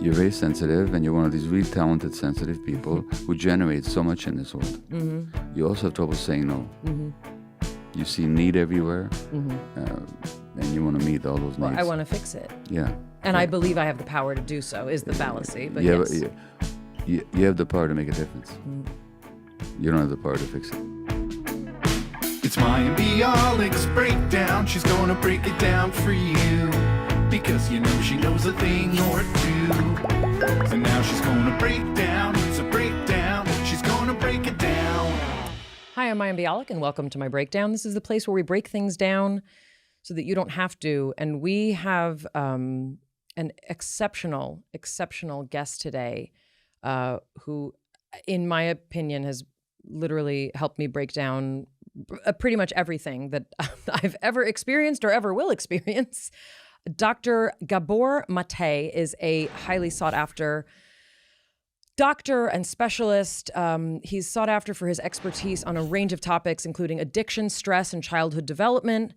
You're very sensitive, and you're one of these really talented, sensitive people who generate so much in this world. Mm-hmm. You also have trouble saying no. Mm-hmm. You see need everywhere, and you want to meet all those needs. Well, I want to fix it. Yeah. And I believe I have the power to do so, is the fallacy. But yeah, yes. But you have the power to make a difference. Mm. You don't have the power to fix it. It's Maya Bialik's Breakdown. She's gonna break it down for you, because you know she knows a thing or two. So now she's gonna break down. It's a breakdown. She's gonna break it down. Hi, I'm Maya Bialik, and welcome to my Breakdown. This is the place where we break things down so that you don't have to. And we have an exceptional guest today who, in my opinion, has literally helped me break down pretty much everything that I've ever experienced or ever will experience. Dr. Gabor Maté is a highly sought after doctor and specialist. He's sought after for his expertise on a range of topics, including addiction, stress, and childhood development.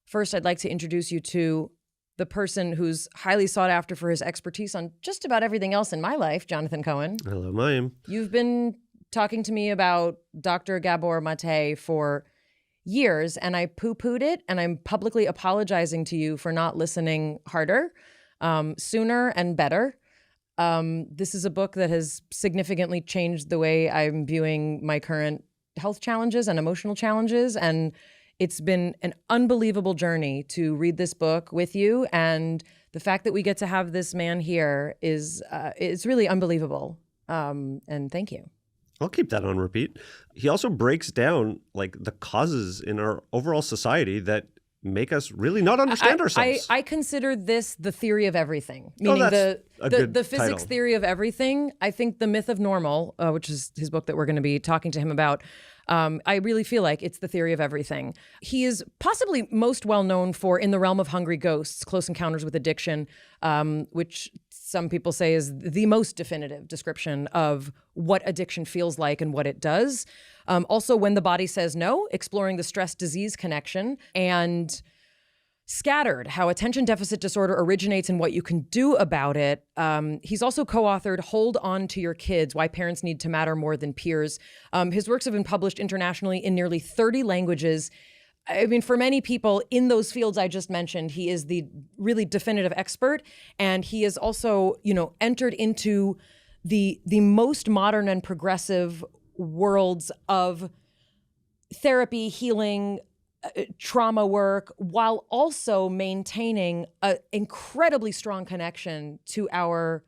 First, I'd like to introduce you to the person who's highly sought after for his expertise on just about everything else in my life, Jonathan Cohen. Hello, Mayim. You've been talking to me about Dr. Gabor Maté for years, and I poo-pooed it, and I'm publicly apologizing to you for not listening harder, sooner and better. This is a book that has significantly changed the way I'm viewing my current health challenges and emotional challenges, and it's been an unbelievable journey to read this book with you, and the fact that we get to have this man here is really unbelievable, and thank you. I'll keep that on repeat. He also breaks down like the causes in our overall society that make us really not understand ourselves. I consider this the theory of everything, Oh, meaning that's a good the physics title. theory of everything. I think The Myth of Normal, which is his book that we're going to be talking to him about, I really feel like it's the theory of everything. He is possibly most well known for In the Realm of Hungry Ghosts, Close Encounters with Addiction, which some people say is the most definitive description of what addiction feels like and what it does. Also, When the Body Says No, exploring the stress-disease connection, and Scattered, how attention deficit disorder originates and what you can do about it. He's also co-authored Hold On to Your Kids, Why Parents Need to Matter More Than Peers. His works have been published internationally in nearly 30 languages. I mean, for many people in those fields I just mentioned, he is the really definitive expert. And he is also, entered into the most modern and progressive worlds of therapy, healing, trauma work, while also maintaining an incredibly strong connection to our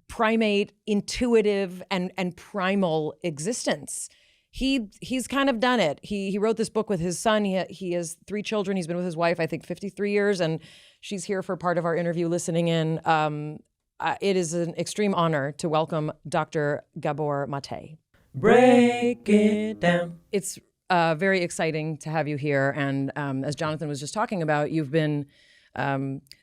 primate, intuitive, and primal existence. He's kind of done it. He wrote this book with his son. He has 3 children. He's been with his wife, I think, 53 years, and she's here for part of our interview listening in. It is an extreme honor to welcome Dr. Gabor Maté. Break it down. It's very exciting to have you here. And as Jonathan was just talking about, you've been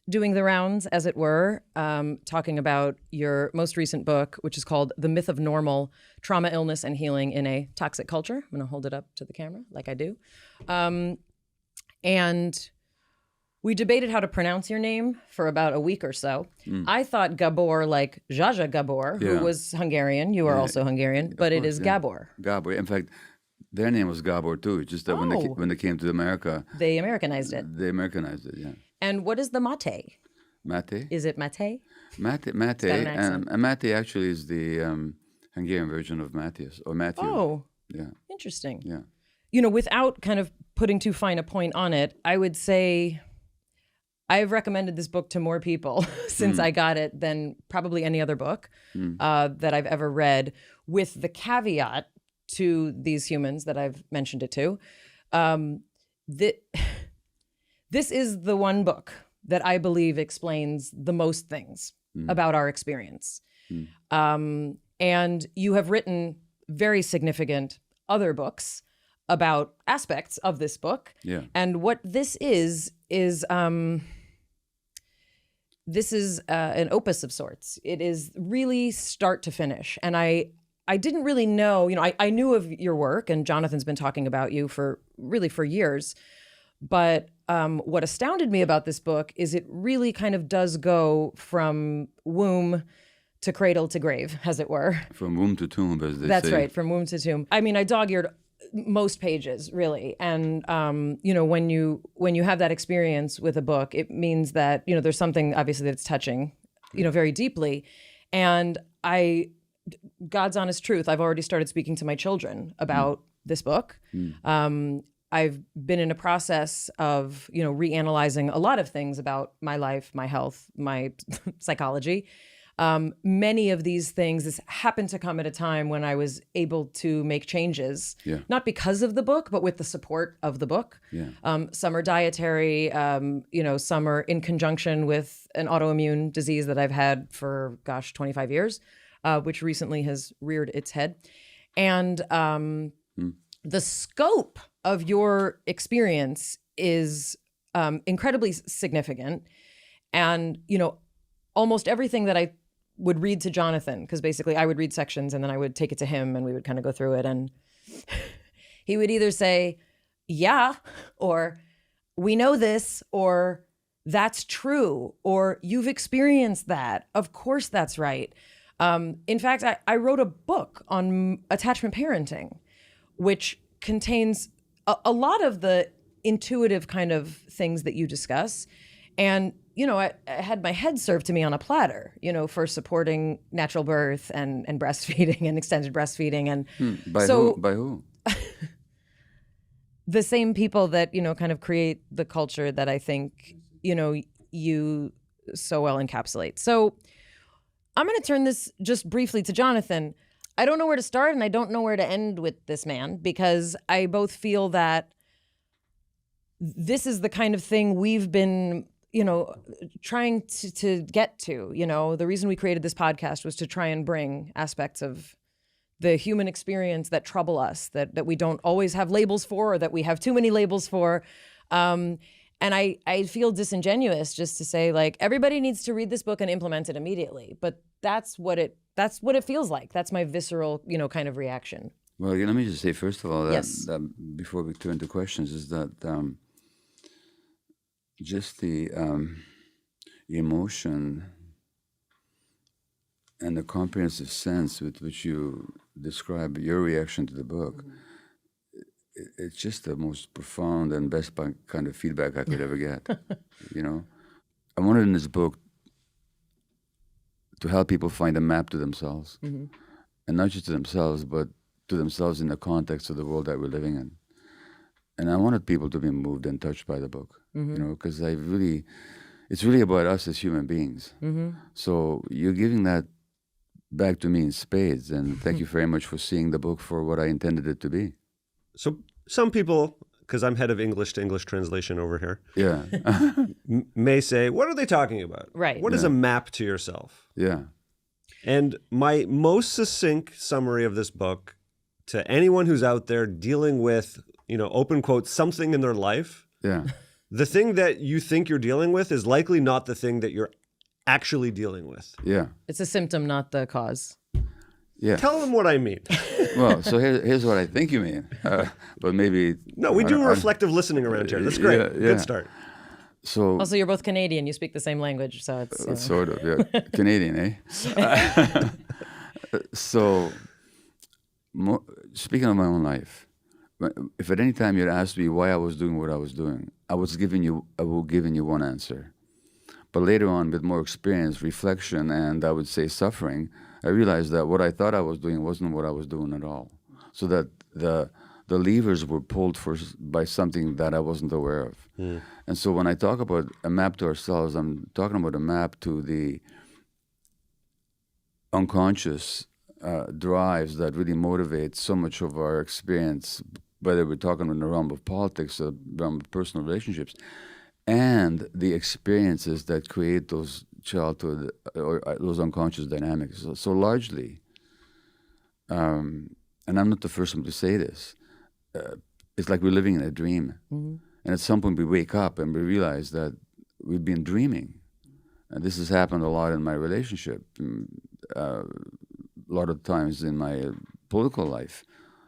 doing the rounds, as it were, talking about your most recent book, which is called The Myth of Normal, Trauma, Illness, and Healing in a Toxic Culture. I'm going to hold it up to the camera like I do. And we debated how to pronounce your name for about a week or so. I thought Gabor, like Zsa Gabor, who was Hungarian. You are also Hungarian, but it is Gabor. Gabor. In fact, their name was Gabor too. Just that when they came to America, they Americanized it. Yeah. And what is the Maté? Maté? Is it Maté? Maté. And Maté actually is the Hungarian version of Matthias or Matthew. Oh, yeah. Interesting. Yeah. Without kind of putting too fine a point on it, I would say I've recommended this book to more people since I got it than probably any other book that I've ever read, with the caveat to these humans that I've mentioned it to. This is the one book that I believe explains the most things about our experience. And you have written very significant other books about aspects of this book. Yeah. And what this is an opus of sorts. It is really start to finish. And I didn't really know, I knew of your work, and Jonathan's been talking about you for years, But what astounded me about this book is it really kind of does go from womb to cradle to grave, as it were. From womb to tomb, as they say. That's right, from womb to tomb. I mean, I dog-eared most pages, really. And, when you have that experience with a book, it means that, there's something, obviously, that's touching, very deeply. And God's honest truth, I've already started speaking to my children about this book. I've been in a process of, reanalyzing a lot of things about my life, my health, my psychology. Many of these things, this happened to come at a time when I was able to make changes, not because of the book, but with the support of the book. Some are dietary, some are in conjunction with an autoimmune disease that I've had for, 25 years, which recently has reared its head. And the scope of your experience is incredibly significant. And, almost everything that I would read to Jonathan, because basically I would read sections and then I would take it to him and we would kind of go through it. And he would either say, yeah, or we know this, or that's true, or you've experienced that. Of course, that's right. In fact, I wrote a book on attachment parenting, which contains a lot of the intuitive kind of things that you discuss. And I had my head served to me on a platter, for supporting natural birth and breastfeeding and extended breastfeeding. And By who? The same people that, kind of create the culture that I think, you so well encapsulate. So I'm going to turn this just briefly to Jonathan. I don't know where to start and I don't know where to end with this man, because I both feel that this is the kind of thing we've been trying to get to. The reason we created this podcast was to try and bring aspects of the human experience that trouble us, that we don't always have labels for, or that we have too many labels for. And I feel disingenuous just to say, like, everybody needs to read this book and implement it immediately. But that's what it feels like. That's my visceral, kind of reaction. Well, let me just say, first of all, that, Yes. that before we turn to questions, is that just the emotion and the comprehensive sense with which you describe your reaction to the book, it's just the most profound and best kind of feedback I could ever get. I wanted in this book to help people find a map to themselves, and not just to themselves, but to themselves in the context of the world that we're living in. And I wanted people to be moved and touched by the book, because it's really about us as human beings. So you're giving that back to me in spades, and thank you very much for seeing the book for what I intended it to be. So some people, because I'm head of English to English translation over here, may say, what are they talking about? Right. What is a map to yourself? Yeah. And my most succinct summary of this book to anyone who's out there dealing with, open quote, something in their life, the thing that you think you're dealing with is likely not the thing that you're actually dealing with. Yeah. It's a symptom, not the cause. Yeah. Tell them what I mean. Well, so here's what I think you mean, but maybe... No, we do reflective listening around here. That's great. Yeah. Good start. So Also, you're both Canadian. You speak the same language, so it's... sort of, yeah. Canadian, eh? So, speaking of my own life, if at any time you'd asked me why I was doing what I was doing, I would have given you one answer. But later on, with more experience, reflection, and I would say suffering, I realized that what I thought I was doing wasn't what I was doing at all. So that the levers were pulled by something that I wasn't aware of. And so when I talk about a map to ourselves, I'm talking about a map to the unconscious drives that really motivate so much of our experience, whether we're talking in the realm of politics or the realm of personal relationships, and the experiences that create those childhood or those unconscious dynamics. So largely, and I'm not the first one to say this, it's like we're living in a dream. And at some point we wake up and we realize that we've been dreaming. And this has happened a lot in my relationship, a lot of times in my political life.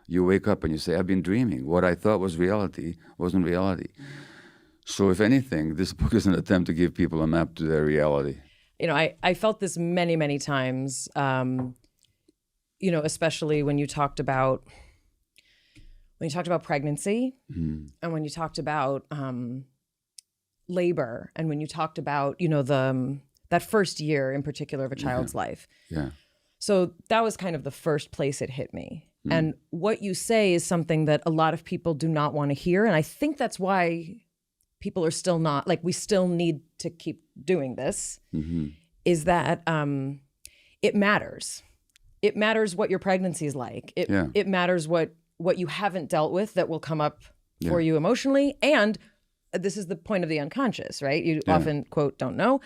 You wake up and you say, I've been dreaming. What I thought was reality wasn't reality. So if anything, this book is an attempt to give people a map to their reality. You know, I felt this many, many times, you know, especially when you talked about pregnancy and when you talked about labor and when you talked about, you know, that first year in particular of a child's life. Yeah. So that was kind of the first place it hit me. And what you say is something that a lot of people do not want to hear. And I think that's why people are still not, like, we still need to keep doing this, is that it matters. It matters what your pregnancy is like. It matters what you haven't dealt with that will come up for you emotionally. And this is the point of the unconscious, right? You often, quote, don't know.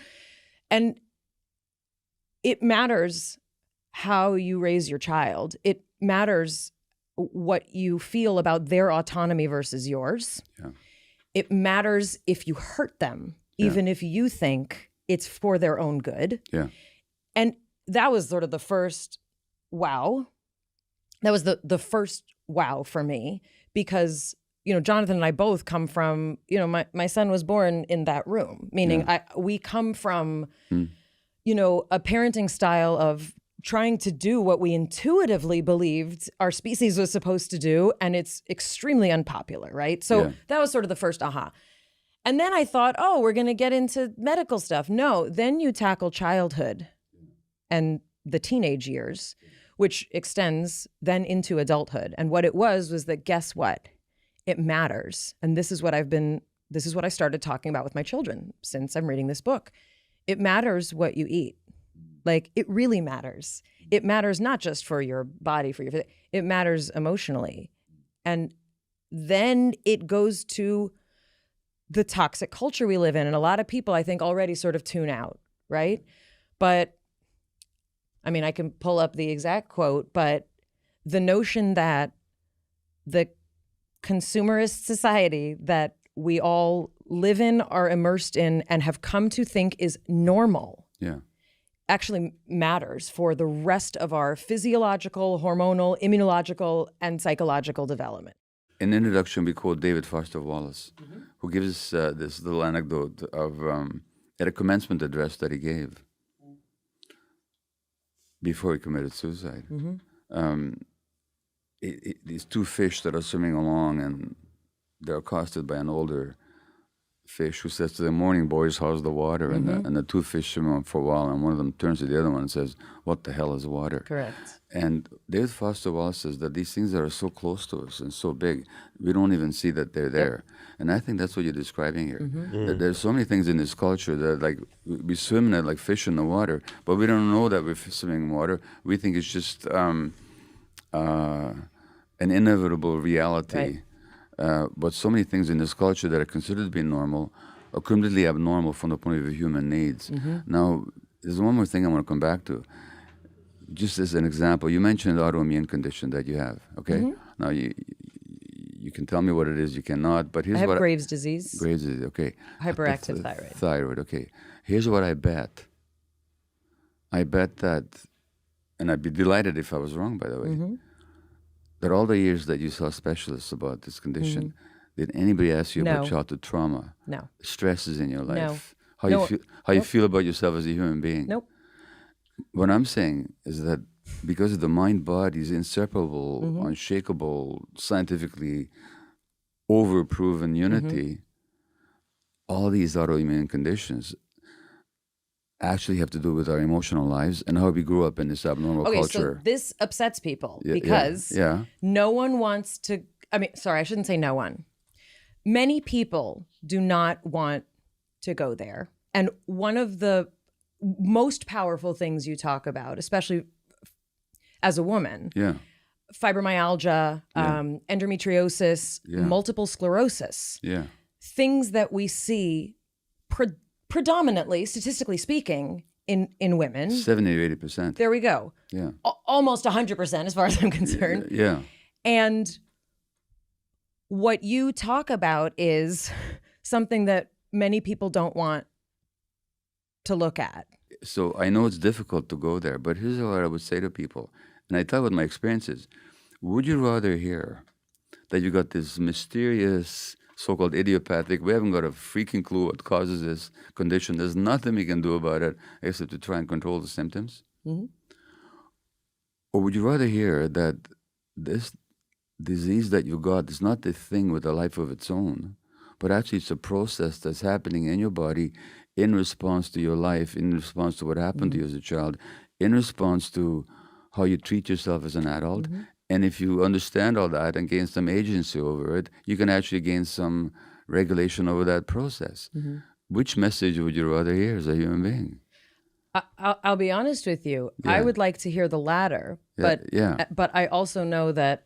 And it matters how you raise your child. It matters what you feel about their autonomy versus yours. Yeah. It matters if you hurt them, even if you think it's for their own good. Yeah. And that was sort of the first wow. That was the first wow for me, because, you know, Jonathan and I both come from, you know, my son was born in that room, meaning we come from, you know, a parenting style of trying to do what we intuitively believed our species was supposed to do, and it's extremely unpopular, right? So that was sort of the first aha. And then I thought, oh, we're going to get into medical stuff. No, then you tackle childhood and the teenage years, which extends then into adulthood. And what it was that, guess what? It matters. And this is what I started talking about with my children since I'm reading this book. It matters what you eat. Like, it really matters. It matters not just for your body, it matters emotionally. And then it goes to the toxic culture we live in. And a lot of people, I think, already sort of tune out, right? But, I mean, I can pull up the exact quote, but the notion that the consumerist society that we all live in, are immersed in, and have come to think is normal. Yeah. Actually matters for the rest of our physiological, hormonal, immunological, and psychological development. In the introduction, we quote David Foster Wallace, who gives this little anecdote of at a commencement address that he gave before he committed suicide. These two fish that are swimming along, and they're accosted by an older fish who says to them, "Morning, boys, how's the water?" And the two fish swim on for a while, and one of them turns to the other one and says, "What the hell is water?" Correct. And David Foster Wallace says that these things that are so close to us and so big, we don't even see that they're there. And I think that's what you're describing here. That there's so many things in this culture that, like, we swim in it like fish in the water, but we don't know that we're swimming in water. We think it's just an inevitable reality. Right. But so many things in this culture that are considered to be normal are completely abnormal from the point of view of human needs. Now, there's one more thing I want to come back to. Just as an example, you mentioned the autoimmune condition that you have, okay? Now, you can tell me what it is, you cannot, but here's I have what... Graves' disease. Graves' disease, okay. Hyperactive thyroid. Thyroid, okay. Here's what I bet. I bet that, and I'd be delighted if I was wrong, by the way, that all the years that you saw specialists about this condition, did anybody ask you about childhood trauma? No. Stresses in your life? No. How you feel about yourself as a human being? Nope. What I'm saying is that because of the mind-body is inseparable, unshakable, scientifically overproven unity, all these autoimmune conditions actually have to do with our emotional lives and how we grew up in this abnormal culture. So this upsets people because no one wants to, I shouldn't say no one. Many people do not want to go there. And one of the most powerful things you talk about, especially as a woman, fibromyalgia, endometriosis, multiple sclerosis, things that we see predominantly, statistically speaking, in women. 70 or 80%. There we go. Yeah. Almost 100% as far as I'm concerned. Yeah. And what you talk about is something that many people don't want to look at. So I know it's difficult to go there, but here's what I would say to people. And I tell what my experience is. Would you rather hear that you got this mysterious so-called idiopathic. We haven't got a freaking clue what causes this condition. There's nothing we can do about it except to try and control the symptoms. Mm-hmm. Or would you rather hear that this disease that you got is not the thing with a life of its own, but actually it's a process that's happening in your body in response to your life, in response to what happened to you as a child, in response to how you treat yourself as an adult. And if you understand all that and gain some agency over it, you can actually gain some regulation over that process. Which message would you rather hear as a human being? I'll be honest with you. Yeah. I would like to hear the latter, but I also know that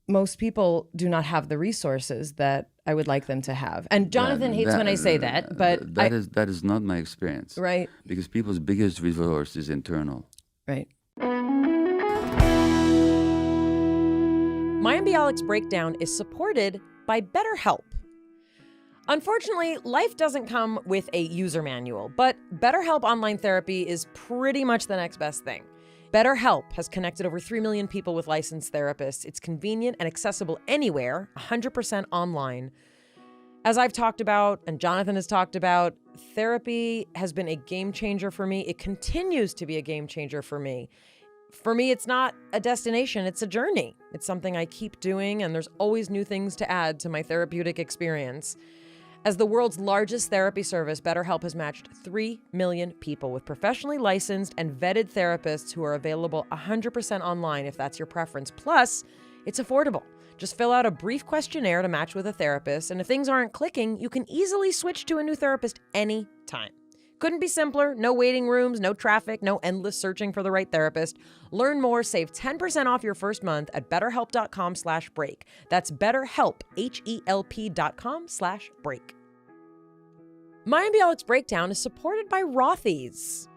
most people do not have the resources that I would like them to have. And Jonathan hates when I say that, but that is not my experience. Right. Because people's biggest resource is internal. Right. My Embryonics Breakdown is supported by BetterHelp. Unfortunately, life doesn't come with a user manual, but BetterHelp Online Therapy is pretty much the next best thing. BetterHelp has connected over 3 million people with licensed therapists. It's convenient and accessible anywhere, 100% online. As I've talked about, and Jonathan has talked about, therapy has been a game changer for me. It continues to be a game changer for me. For me, it's not a destination, it's a journey. It's something I keep doing, and there's always new things to add to my therapeutic experience. As the world's largest therapy service, BetterHelp has matched 3 million people with professionally licensed and vetted therapists who are available 100% online if that's your preference. Plus, it's affordable. Just fill out a brief questionnaire to match with a therapist, and if things aren't clicking, you can easily switch to a new therapist anytime. Couldn't be simpler. No waiting rooms, no traffic, no endless searching for the right therapist. Learn more, save 10% off your first month at betterhelp.com/break. That's BetterHelp, HELP.com/break. My Embryonics Breakdown is supported by Rothy's.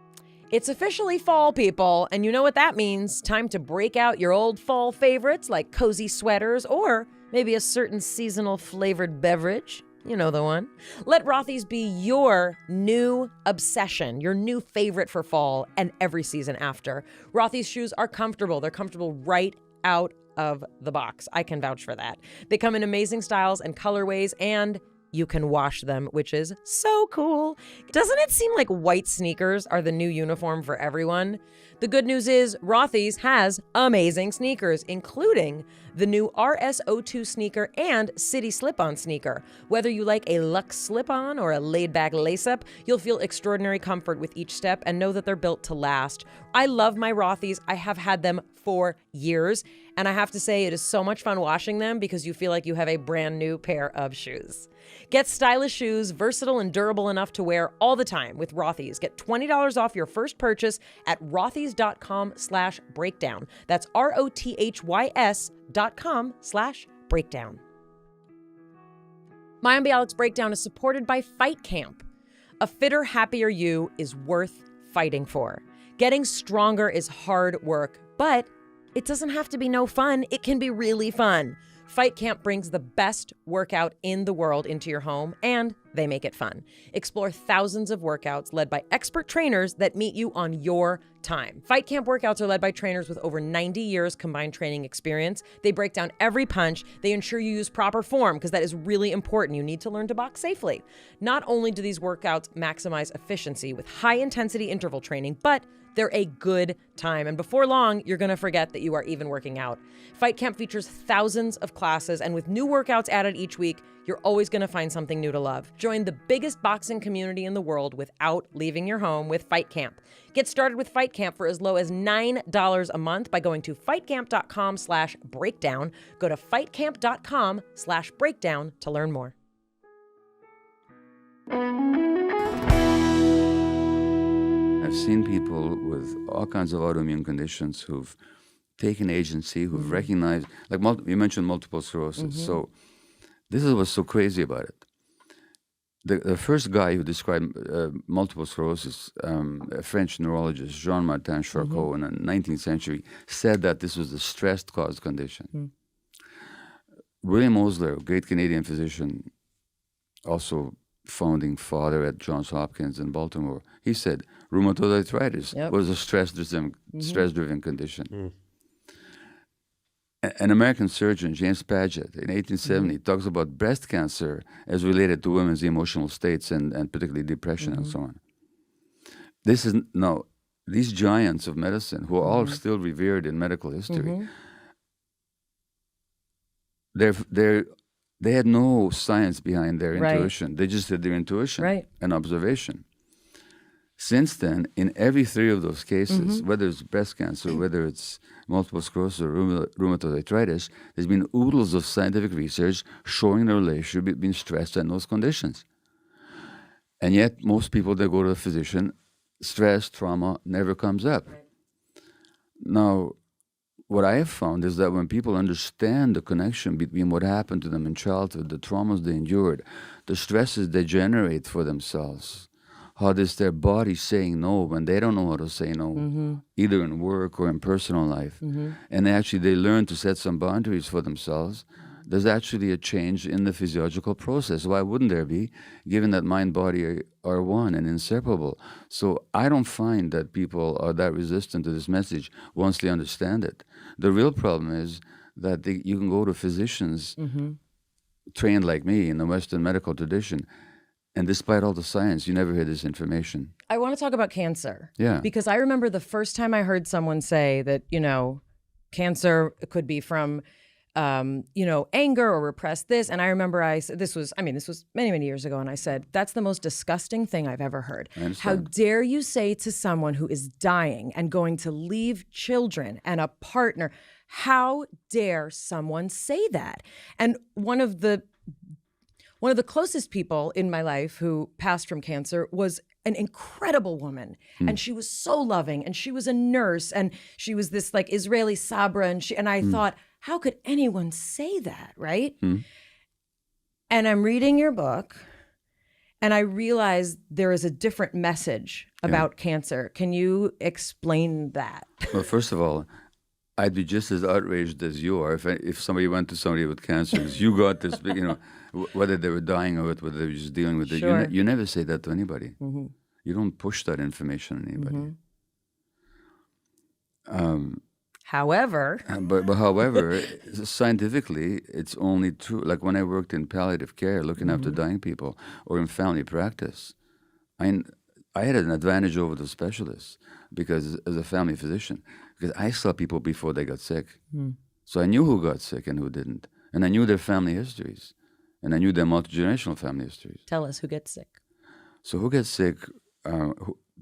It's officially fall, people, and you know what that means. Time to break out your old fall favorites like cozy sweaters or maybe a certain seasonal flavored beverage. You know the one. Let Rothy's be your new obsession, your new favorite for fall and every season after. Rothy's shoes are comfortable. They're comfortable right out of the box. I can vouch for that. They come in amazing styles and colorways, and you can wash them, which is so cool. Doesn't it seem like white sneakers are the new uniform for everyone? The good news is Rothy's has amazing sneakers, including the new RS02 sneaker and City slip-on sneaker. Whether you like a luxe slip-on or a laid-back lace-up, you'll feel extraordinary comfort with each step and know that they're built to last. I love my Rothy's. I have had them for years, and I have to say it is so much fun washing them because you feel like you have a brand new pair of shoes. Get stylish shoes, versatile and durable enough to wear all the time with Rothy's. Get $20 off your first purchase at rothys.com/breakdown. That's ROTHYS.com/breakdown. My Embryonics Breakdown is supported by Fight Camp. A fitter, happier you is worth fighting for. Getting stronger is hard work, but it doesn't have to be no fun. It can be really fun. Fight Camp brings the best workout in the world into your home, and they make it fun. Explore thousands of workouts led by expert trainers that meet you on your time. Fight Camp workouts are led by trainers with over 90 years combined training experience. They break down every punch. They ensure you use proper form because that is really important. You need to learn to box safely. Not only do these workouts maximize efficiency with high-intensity interval training, but they're a good time. And before long, you're going to forget that you are even working out. Fight Camp features thousands of classes, and with new workouts added each week, you're always going to find something new to love. Join the biggest boxing community in the world without leaving your home with Fight Camp. Get started with Fight Camp for as low as $9 a month by going to fightcamp.com/breakdown. Go to fightcamp.com/breakdown to learn more. I've seen people with all kinds of autoimmune conditions who've taken agency, who've recognized, like you mentioned multiple sclerosis. So this is what's so crazy about it. The first guy who described multiple sclerosis, a French neurologist, Jean-Martin Charcot, in the 19th century, said that this was a stress-caused condition. William Osler, a great Canadian physician, also founding father at Johns Hopkins in Baltimore, he said rheumatoid arthritis was a stress-driven condition. An American surgeon, James Paget, in 1870, talks about breast cancer as related to women's emotional states and particularly depression and so on. These giants of medicine, who are all still revered in medical history, they had no science behind their intuition. They just had their intuition and observation. Since then, in every 3 of those cases, whether it's breast cancer, whether it's multiple sclerosis or rheumatoid arthritis, there's been oodles of scientific research showing the relationship between stress and those conditions. And yet, most people that go to a physician, stress, trauma never comes up. Now, what I have found is that when people understand the connection between what happened to them in childhood, the traumas they endured, the stresses they generate for themselves, how is their body saying no when they don't know how to say no, either in work or in personal life. And actually they learn to set some boundaries for themselves. There's actually a change in the physiological process. Why wouldn't there be, given that mind body are one and inseparable? So I don't find that people are that resistant to this message once they understand it. The real problem is that you can go to physicians trained like me in the Western medical tradition, and despite all the science, you never hear this information. I want to talk about cancer. Yeah. Because I remember the first time I heard someone say that, cancer could be from, anger or repressed this. And I remember this was many, many years ago. And I said, that's the most disgusting thing I've ever heard. How dare you say to someone who is dying and going to leave children and a partner, how dare someone say that? And one of the closest people in my life who passed from cancer was an incredible woman. And she was so loving, and she was a nurse, and she was this like Israeli Sabra. And I thought, how could anyone say that, right? And I'm reading your book, and I realized there is a different message about cancer. Can you explain that? Well, first of all, I'd be just as outraged as you are if somebody went to somebody with cancer, because you got this big, whether they were dying of it, whether they were just dealing with it. Sure. You never say that to anybody. You don't push that information on anybody. However, however, scientifically, it's only true. Like when I worked in palliative care, looking after dying people, or in family practice, I had an advantage over the specialists because as a family physician, because I saw people before they got sick. So I knew who got sick and who didn't. And I knew their family histories. And I knew their multi-generational family histories. Tell us who gets sick. So who gets sick?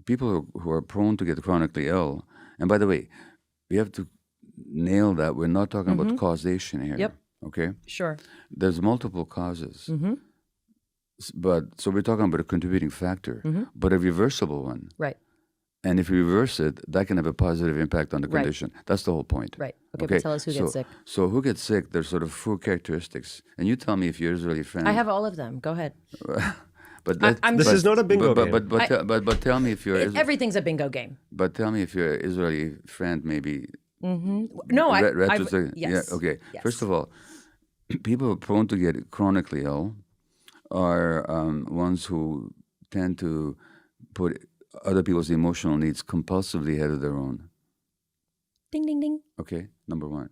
People who are prone to get chronically ill. And by the way, we have to nail that. We're not talking about causation here. Yep. Okay? Sure. There's multiple causes. So we're talking about a contributing factor, but a reversible one. Right. And if you reverse it, that can have a positive impact on the condition. That's the whole point. Right. Okay, but tell us who gets sick. So who gets sick, there's sort of 4 characteristics. And you tell me if you're Israeli friend. I have all of them. Go ahead. This is not a bingo game. But tell me if you're... Everything's a bingo game. But tell me if you're an Israeli friend, maybe... No, yes. Yeah, okay. Yes. First of all, people prone to get chronically ill are ones who tend to put other people's emotional needs compulsively ahead of their own. Ding, ding, ding. Okay, number 1.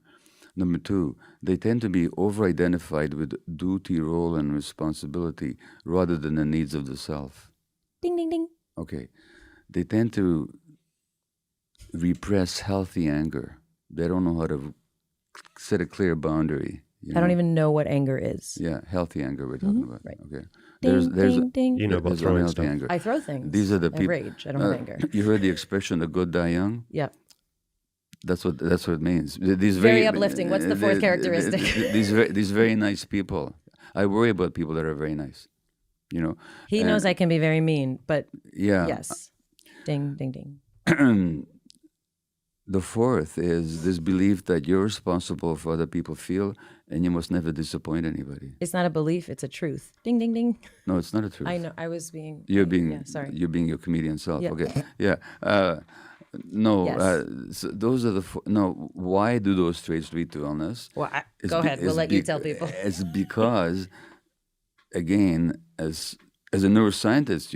Number 2, they tend to be over-identified with duty, role, and responsibility rather than the needs of the self. Ding, ding, ding. Okay. They tend to repress healthy anger. They don't know how to set a clear boundary. I don't even know what anger is. Yeah, healthy anger we're talking about. Right. Okay. Ding, ding, ding. You know about there's throwing unhealthy stuff. anger. I throw things. These are the people. I rage. I don't have anger. You heard the expression "the good die young." Yeah. That's what it means. These Very uplifting. What's the 4th characteristic? These very nice people. I worry about people that are very nice. He knows I can be very mean, but yeah. Yes. Ding, ding, ding. The 4th is this belief that you're responsible for other people feel, and you must never disappoint anybody. It's not a belief; it's a truth. Ding, ding, ding. No, it's not a truth. I know. I was being. You're being. Yeah, sorry. You're being your comedian self. Yeah. Okay. Yeah. No. Yes. So those are the. No. Why do those traits lead to illness? Well, go ahead. We'll let you tell people. It's because, again, as a neuroscientist,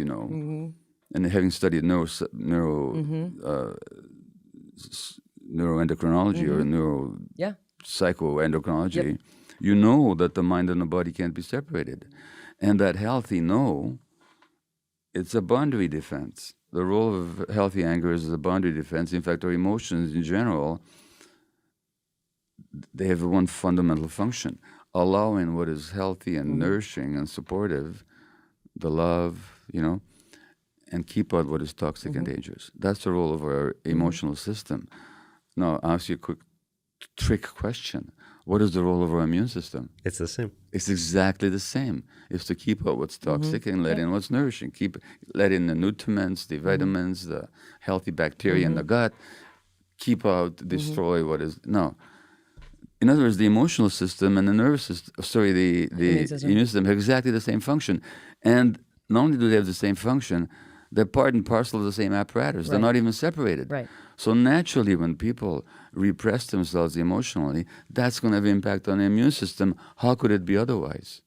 and having studied neuroendocrinology or psychoendocrinology, you know that the mind and the body can't be separated. And that healthy no, it's a boundary defense. The role of healthy anger is a boundary defense. In fact, our emotions in general, they have one fundamental function, allowing what is healthy and nourishing and supportive, the love, and keep out what is toxic and dangerous. That's the role of our emotional system. Now, I'll ask you a quick trick question. What is the role of our immune system? It's the same. It's exactly the same. It's to keep out what's toxic and let in what's nourishing. Let in the nutriments, the vitamins, the healthy bacteria in the gut. Keep out, destroy what is... No. In other words, the emotional system and the nervous system, the immune system have exactly the same function. And not only do they have the same function, they're part and parcel of the same apparatus. They're not even separated. Right. So naturally, when people repress themselves emotionally, that's going to have impact on the immune system. How could it be otherwise?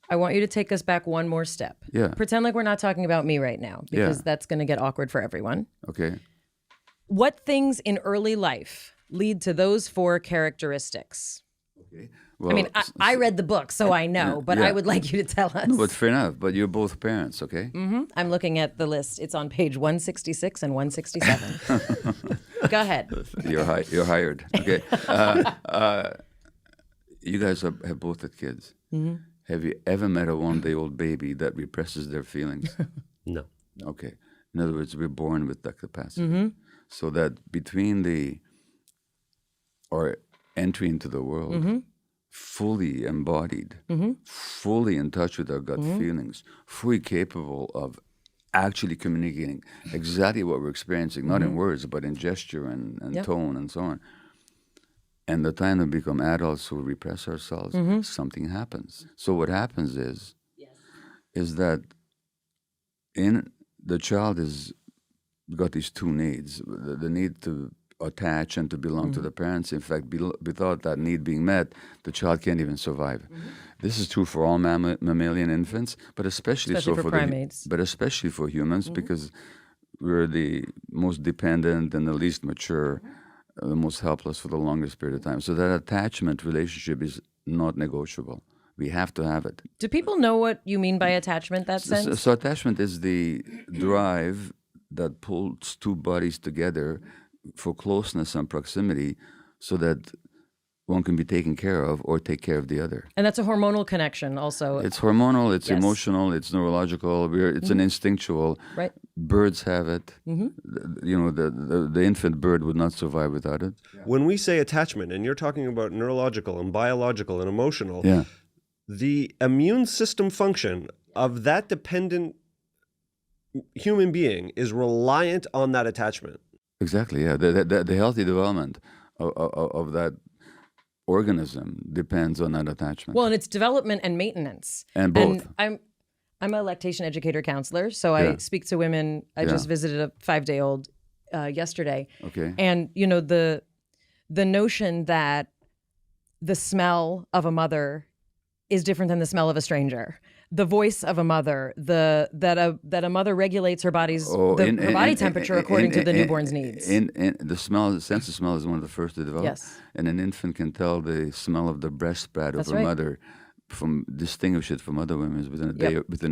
I want you to take us back one more step. Yeah. Pretend like we're not talking about me right now, because that's going to get awkward for everyone. Okay. What things in early life lead to those 4 characteristics? Okay. Well, I mean, I read the book, so I know, but I would like you to tell us. No, but fair enough. But you're both parents, okay? I'm looking at the list. It's on page 166 and 167. Go ahead. You're hired. Okay. You guys have both had kids. Have you ever met a one-day-old baby that represses their feelings? No. Okay. In other words, we're born with that capacity. So that between or entry into the world, fully embodied, fully in touch with our gut feelings, fully capable of actually communicating exactly what we're experiencing, not in words, but in gesture and tone and so on. And the time we become adults who repress ourselves, something happens. So what happens is that the child has got these 2 needs, the need to attach and to belong to the parents. In fact, without that need being met, the child can't even survive. This is true for all mammalian infants, but especially so for primates. But especially for humans, because we're the most dependent and the least mature, the most helpless for the longest period of time. So that attachment relationship is not negotiable. We have to have it. Do people know what you mean by attachment, that sense? So attachment is the drive that pulls 2 bodies together for closeness and proximity so that one can be taken care of or take care of the other. And that's a hormonal connection also. It's hormonal, it's emotional, it's neurological, it's an instinctual. Right. Birds have it. The infant bird would not survive without it. When we say attachment, and you're talking about neurological and biological and emotional, the immune system function of that dependent human being is reliant on that attachment. Exactly, yeah. The healthy development of that organism depends on that attachment. Well, and it's development and maintenance. And both. And I'm a lactation educator counselor, so I speak to women. I just visited a 5-day-old yesterday. Okay. And, the notion that the smell of a mother is different than the smell of a stranger. The voice of a mother, that a mother regulates her body's her body temperature according to the newborn's needs. The sense of smell is one of the first to develop. Yes. And an infant can tell the smell of the breast pad of her mother, distinguish it from other women's within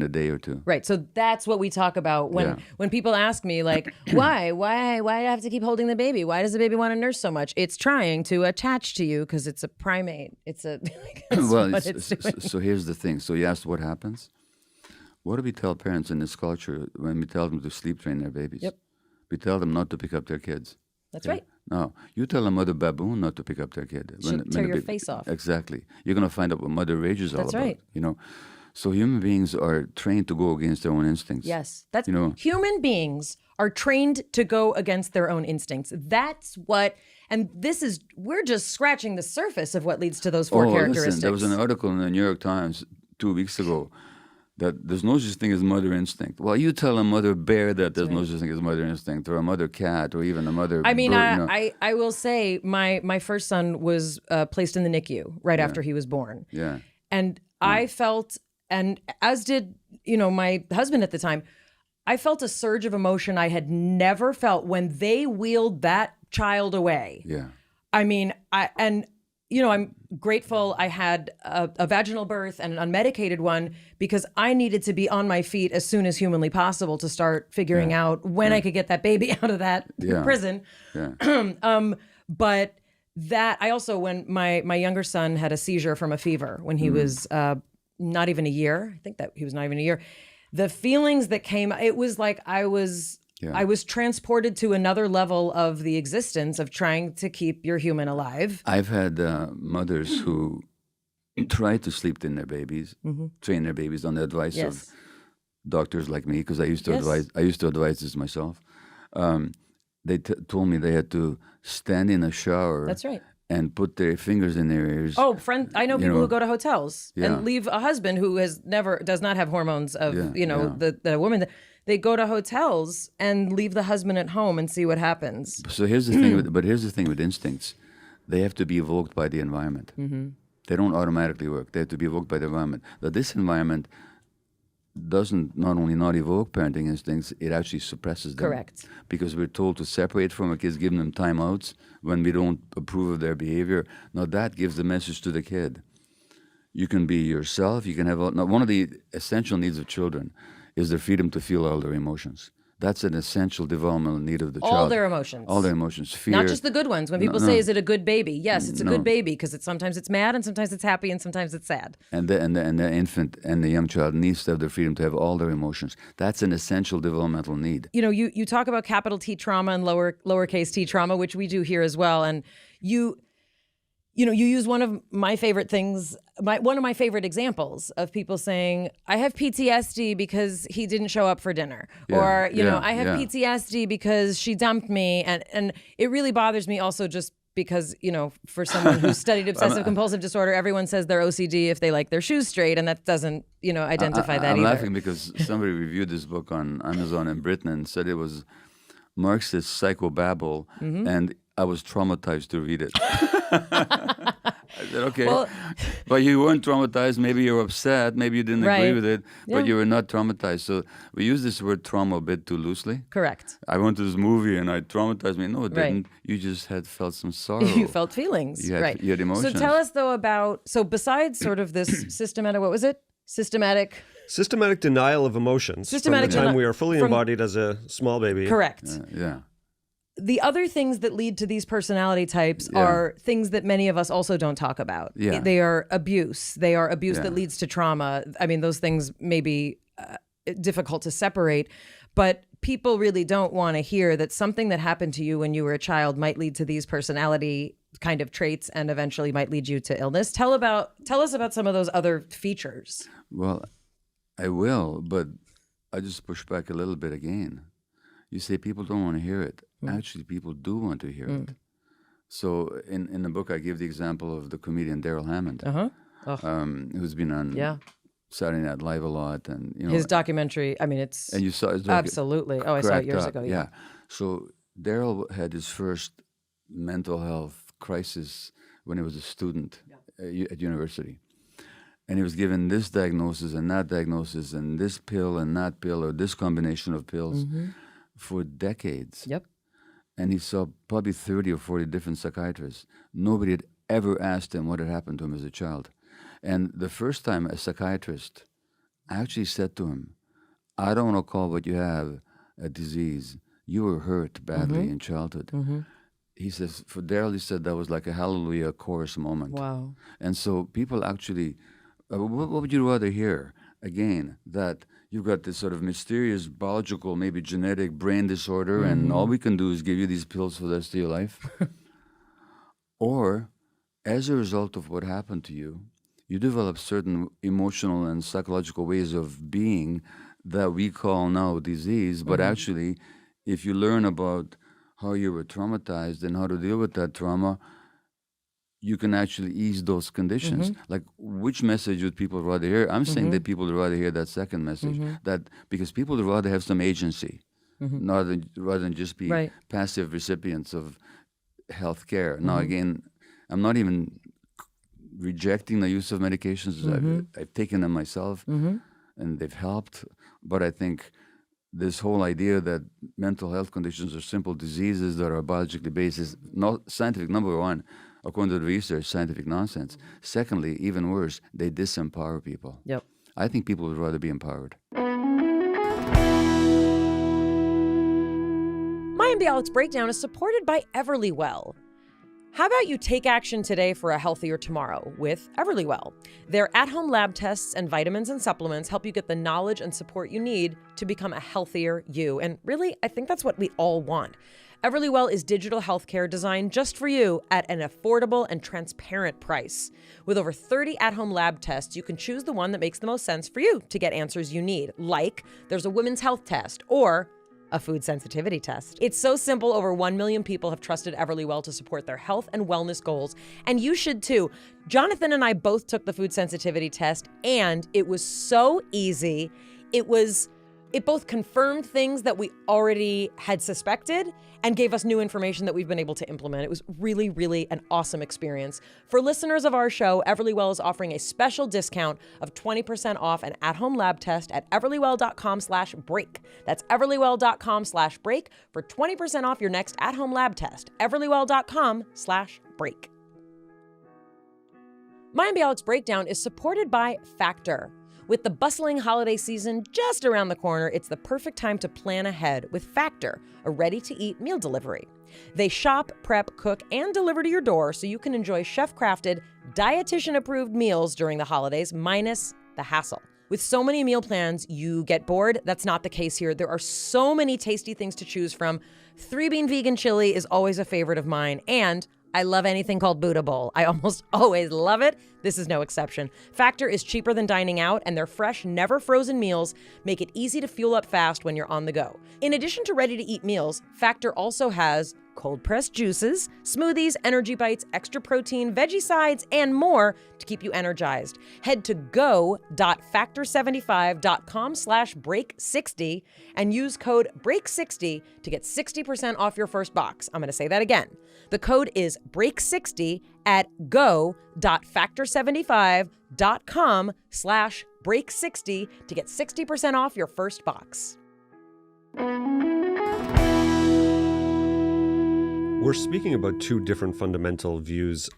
a day or 2. Right. So that's what we talk about when people ask me, like, why do I have to keep holding the baby? Why does the baby want to nurse so much? It's trying to attach to you because it's a primate. It's a so here's the thing. So you asked what happens. What do we tell parents in this culture when we tell them to sleep train their babies? Yep. We tell them not to pick up their kids. That's right. No, you tell a mother baboon not to pick up their kid. She'll tear your face off. Exactly. You're going to find out what mother rage is all about. That's right. So human beings are trained to go against their own instincts. Yes. Human beings are trained to go against their own instincts. That's what, and we're just scratching the surface of what leads to those 4 characteristics. Listen, there was an article in the New York Times 2 weeks ago that there's no such thing as mother instinct. Well, you tell a mother bear that there's no such thing as mother instinct, or a mother cat, or even a mother I mean, bird, I will say my first son was placed in the NICU right after he was born. Yeah. And I felt, and as did, my husband at the time, I felt a surge of emotion I had never felt when they wheeled that child away. Yeah. I mean, I'm grateful I had a vaginal birth and an unmedicated one because I needed to be on my feet as soon as humanly possible to start figuring out when I could get that baby out of that prison. Yeah. But that I also, when my younger son had a seizure from a fever when he was not even a year, I think that he was not even a year, the feelings that came, it was like I was transported to another level of the existence of trying to keep your human alive. I've had mothers who try to sleep in their babies, train their babies on the advice of doctors like me, because I used to advise this myself. They told me they had to stand in a shower. That's right. And put their fingers in their ears. Oh, I know people who go to hotels and leave a husband who does not have hormones of, the woman. They go to hotels and leave the husband at home and see what happens. So here's the thing. Here's the thing with instincts. They have to be evoked by the environment. They don't automatically work. They have to be evoked by the environment. That this environment doesn't not only not evoke parenting instincts, it actually suppresses them. Correct. Because we're told to separate from our kids, giving them timeouts when we don't approve of their behavior. Now that gives the message to the kid. You can be yourself. You can have one of the essential needs of children is their freedom to feel all their emotions. That's an essential developmental need of the child. All their emotions. All their emotions. Fear. Not just the good ones. When people say, is it a good baby? Yes, it's a good baby because sometimes it's mad and sometimes it's happy and sometimes it's sad. And the infant and the young child needs to have the freedom to have all their emotions. That's an essential developmental need. You talk about capital T trauma and lowercase t trauma, which we do here as well. And you use one of my favorite things, one of my favorite examples of people saying, I have PTSD because he didn't show up for dinner. Or, I have PTSD because she dumped me. And it really bothers me also just because, for someone who's studied obsessive compulsive disorder, everyone says they're OCD if they like their shoes straight. And that doesn't, identify that either. I'm laughing because somebody reviewed this book on Amazon in Britain and said it was Marxist psychobabble. And I was traumatized to read it. I said, okay. Well, but you weren't traumatized. Maybe you were upset. Maybe you didn't agree with it. But you were not traumatized. So we use this word trauma a bit too loosely. Correct. I went to this movie and it traumatized me. No, it didn't. You just felt some sorrow. You felt feelings. You had emotions. So tell us, though, besides sort of this systematic denial of emotions from the time we are fully embodied as a small baby. Correct. Yeah. The other things that lead to these personality types are things that many of us also don't talk about. Yeah. They are abuse. They are abuse that leads to trauma. I mean, those things may be difficult to separate, but people really don't want to hear that something that happened to you when you were a child might lead to these personality kind of traits and eventually might lead you to illness. Tell us about some of those other features. Well, I will, but I just push back a little bit again. You say people don't want to hear it. Actually, people do want to hear it. So in the book, I give the example of the comedian Daryl Hammond, who's been on Saturday Night Live a lot. And his documentary, I mean, it's... And you saw his absolutely. Oh, I saw it years ago. Yeah. So Daryl had his first mental health crisis when he was a student at university. And he was given this diagnosis and that diagnosis and this pill and that pill or this combination of pills for decades. Yep. And he saw probably 30 or 40 different psychiatrists. Nobody had ever asked him what had happened to him as a child. And the first time a psychiatrist actually said to him, I don't want to call what you have a disease. You were hurt badly in childhood. He says, for Daryl, he said that was like a hallelujah chorus moment. Wow. And so people actually, what would you rather hear? Again, that you've got this sort of mysterious biological, maybe genetic brain disorder, and all we can do is give you these pills for the rest of your life. Or, as a result of what happened to you, you develop certain emotional and psychological ways of being that we call now disease. But actually, if you learn about how you were traumatized and how to deal with that trauma, you can actually ease those conditions. Like, which message would people rather hear? I'm saying that people would rather hear that second message, that because people would rather have some agency, rather than just be passive recipients of health care. Now, again, I'm not even rejecting the use of medications. I've taken them myself, and they've helped. But I think this whole idea that mental health conditions are simple diseases that are biologically based is not scientific. Number one, according to the research, scientific nonsense. Secondly, even worse, they disempower people. Yep. I think people would rather be empowered. My MD Alex Breakdown is supported by Everlywell. How about you take action today for a healthier tomorrow with Everlywell? Their at-home lab tests and vitamins and supplements help you get the knowledge and support you need to become a healthier you. And really, I think that's what we all want. Everlywell is digital healthcare designed just for you at an affordable and transparent price. With over 30 at-home lab tests, you can choose the one that makes the most sense for you to get answers you need. Like, there's a women's health test or a food sensitivity test. It's so simple. Over 1 million people have trusted Everlywell to support their health and wellness goals, and you should too. Jonathan and I both took the food sensitivity test, and it was so easy. It both confirmed things that we already had suspected and gave us new information that we've been able to implement. It was really, really an awesome experience. For listeners of our show, Everlywell is offering a special discount of 20% off an at-home lab test at everlywell.com/break. That's everlywell.com/break for 20% off your next at-home lab test. everlywell.com/break. My MD Alex Breakdown is supported by Factor. With the bustling holiday season just around the corner, it's the perfect time to plan ahead with Factor, a ready-to-eat meal delivery. They shop, prep, cook, and deliver to your door so you can enjoy chef-crafted, dietitian-approved meals during the holidays, minus the hassle. With so many meal plans, you get bored. That's not the case here. There are so many tasty things to choose from. 3-bean vegan chili is always a favorite of mine, and I love anything called Buddha Bowl. I almost always love it. This is no exception. Factor is cheaper than dining out, and their fresh, never frozen meals make it easy to fuel up fast when you're on the go. In addition to ready-to-eat meals, Factor also has cold-pressed juices, smoothies, energy bites, extra protein, veggie sides, and more to keep you energized. Head to go.factor75.com/break60 and use code BREAK60 to get 60% off your first box. I'm going to say that again. The code is BREAK60 at go.factor75.com/break60 to get 60% off your first box. We're speaking about two different fundamental views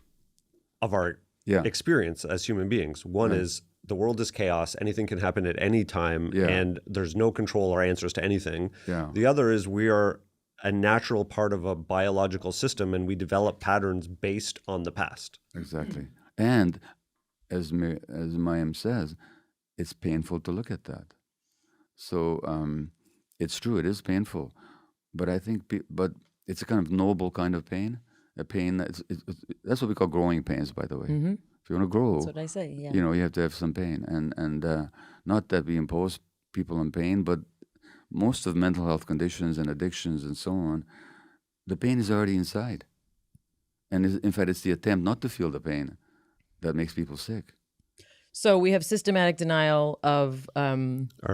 of our experience as human beings. One is the world is chaos, anything can happen at any time, and there's no control or answers to anything. The other is we are a natural part of a biological system, and we develop patterns based on the past. Exactly. And as Mayim says, it's painful to look at that. So it's true, it is painful. But I think, it's a kind of noble kind of pain, a pain that's what we call growing pains, by the way. Mm-hmm. If you want to grow, that's what I say. Yeah. You have to have some pain, and not that we impose people on pain, but most of mental health conditions and addictions and so on, the pain is already inside, and in fact, it's the attempt not to feel the pain that makes people sick. So we have systematic denial of our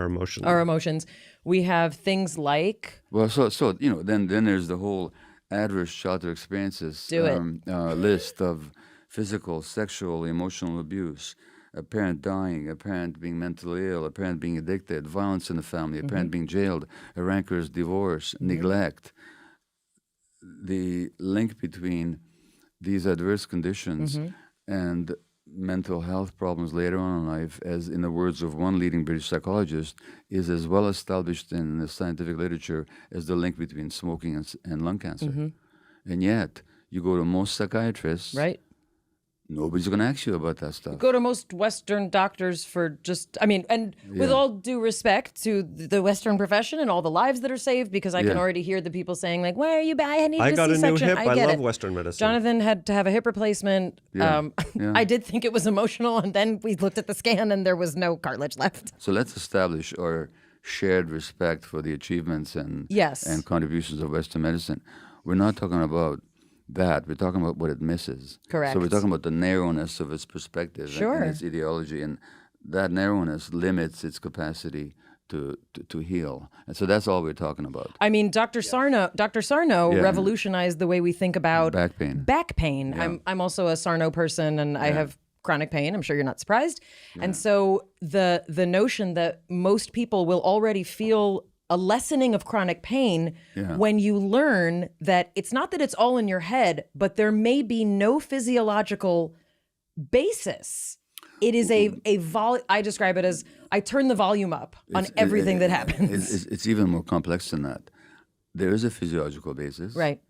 emotions. We have things like then there's the whole adverse childhood experiences list of physical, sexual, emotional abuse, a parent dying, a parent being mentally ill, a parent being addicted, violence in the family, a parent being jailed, a rancorous divorce, neglect. The link between these adverse conditions and mental health problems later on in life, as in the words of one leading British psychologist, is as well established in the scientific literature as the link between smoking and lung cancer. And yet, you go to most psychiatrists, right? Nobody's going to ask you about that stuff. Go to most Western doctors for with all due respect to the Western profession and all the lives that are saved, because I can already hear the people saying, like, why are you bad? I got a new hip. I love it. Western medicine. Jonathan had to have a hip replacement. I did think it was emotional, and then we looked at the scan and there was no cartilage left. So let's establish our shared respect for the achievements and contributions of Western medicine. We're not talking about that. We're talking about what it misses. Correct. So we're talking about the narrowness of its perspective and its ideology, and that narrowness limits its capacity to heal. And so that's all we're talking about. I mean, Dr. Sarno revolutionized the way we think about back pain. Yeah. I'm also a Sarno person, and I have chronic pain. I'm sure you're not surprised. And so the notion that most people will already feel a lessening of chronic pain when you learn that it's not that it's all in your head, but there may be no physiological basis. It is I describe it as I turn the volume up on everything that happens. It's even more complex than that. There is a physiological basis. Right.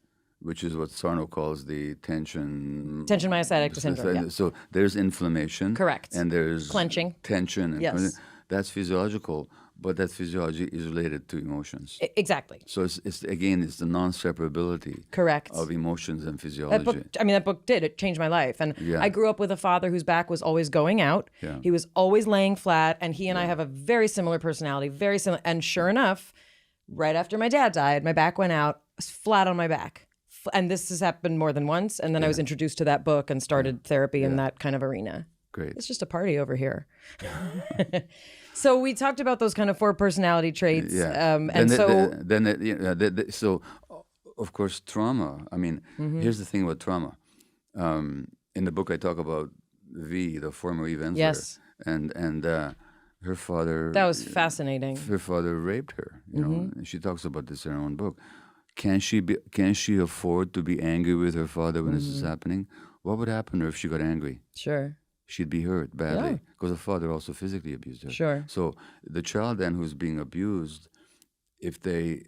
Which is what Sarno calls the tension myositis syndrome. Yeah. So there's inflammation. Correct. And there's clenching. Tension. And yes. That's physiological, but that physiology is related to emotions. Exactly. So it's the non-separability. Correct. Of emotions and physiology. That book did. It changed my life. And I grew up with a father whose back was always going out. Yeah. He was always laying flat, and he and I have a very similar personality, very similar. And sure enough, right after my dad died, my back went out, I was flat on my back. And this has happened more than once. And then I was introduced to that book and started therapy in that kind of arena. Great. It's just a party over here. So we talked about those kind of 4 personality traits. Yeah. So, of course, trauma. I mean, here's the thing about trauma. In the book, I talk about V, the former Eve Yes. and her father. That was fascinating. Her father raped her. You know, and she talks about this in her own book. Can she afford to be angry with her father when this is happening? What would happen to her if she got angry? Sure. She'd be hurt badly because the father also physically abused her. Sure. So the child then who's being abused, if they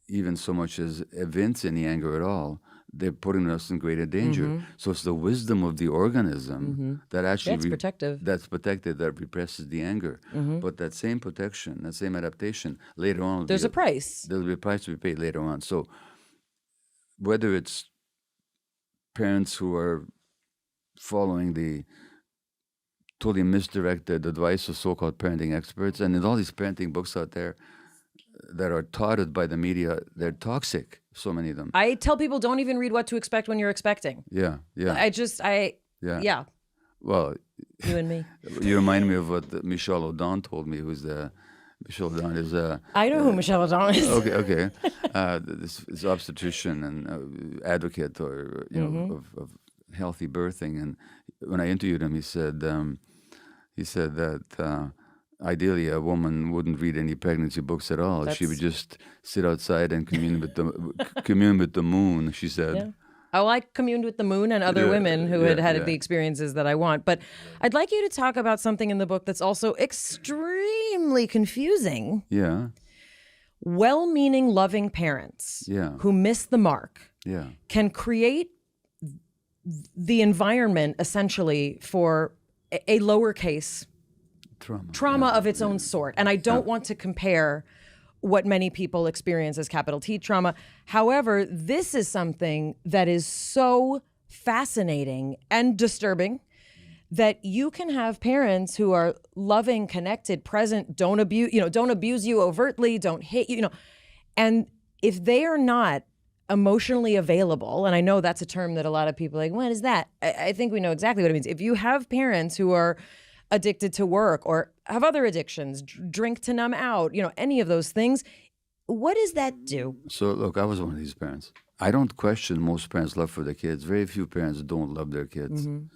even so much as evince any anger at all, they're putting us in greater danger. So it's the wisdom of the organism that actually that's protective. That's protective, that represses the anger. But that same protection, that same adaptation, later on, there's a price. There'll be a price to be paid later on. So whether it's parents who are following the totally misdirected advice of so-called parenting experts, and there's all these parenting books out there that are touted by the media, they're toxic. So many of them. I tell people don't even read What to Expect when you're expecting. Yeah. Yeah. Well, you and me. You remind me of what Michelle O'Donnell told me. Michelle O'Donnell is I know who Michelle O'Donnell is. Okay. This obstetrician and advocate, or of healthy birthing. And when I interviewed him, he said that. Ideally, a woman wouldn't read any pregnancy books at all. She would just sit outside and commune with the moon. She said. Yeah. Oh, I communed with the moon and other women who had the experiences that I want. But I'd like you to talk about something in the book that's also extremely confusing. Yeah. Well-meaning, loving parents who miss the mark can create the environment essentially for a lowercase trauma of its own sort. And I don't want to compare what many people experience as capital T trauma. However, this is something that is so fascinating and disturbing that you can have parents who are loving, connected, present, don't abuse you overtly, don't hate you, and if they are not emotionally available, and I know that's a term that a lot of people are like, what is that? I think we know exactly what it means. If you have parents who are addicted to work or have other addictions, drink to numb out, any of those things, what does that do? So look, I was one of these parents. I don't question most parents' love for their kids. Very few parents don't love their kids. And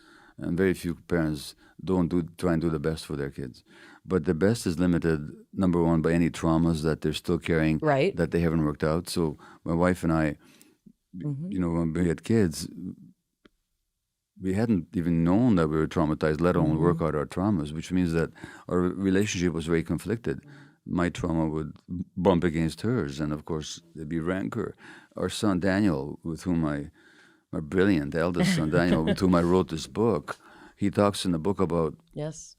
very few parents don't try and do the best for their kids. But the best is limited, number one, by any traumas that they're still carrying that they haven't worked out. So my wife and I, when we had kids, we hadn't even known that we were traumatized, let alone work out our traumas, which means that our relationship was very conflicted. My trauma would bump against hers, and of course, there'd be rancor. Our son Daniel, with whom my brilliant eldest son Daniel, with whom I wrote this book, he talks in the book about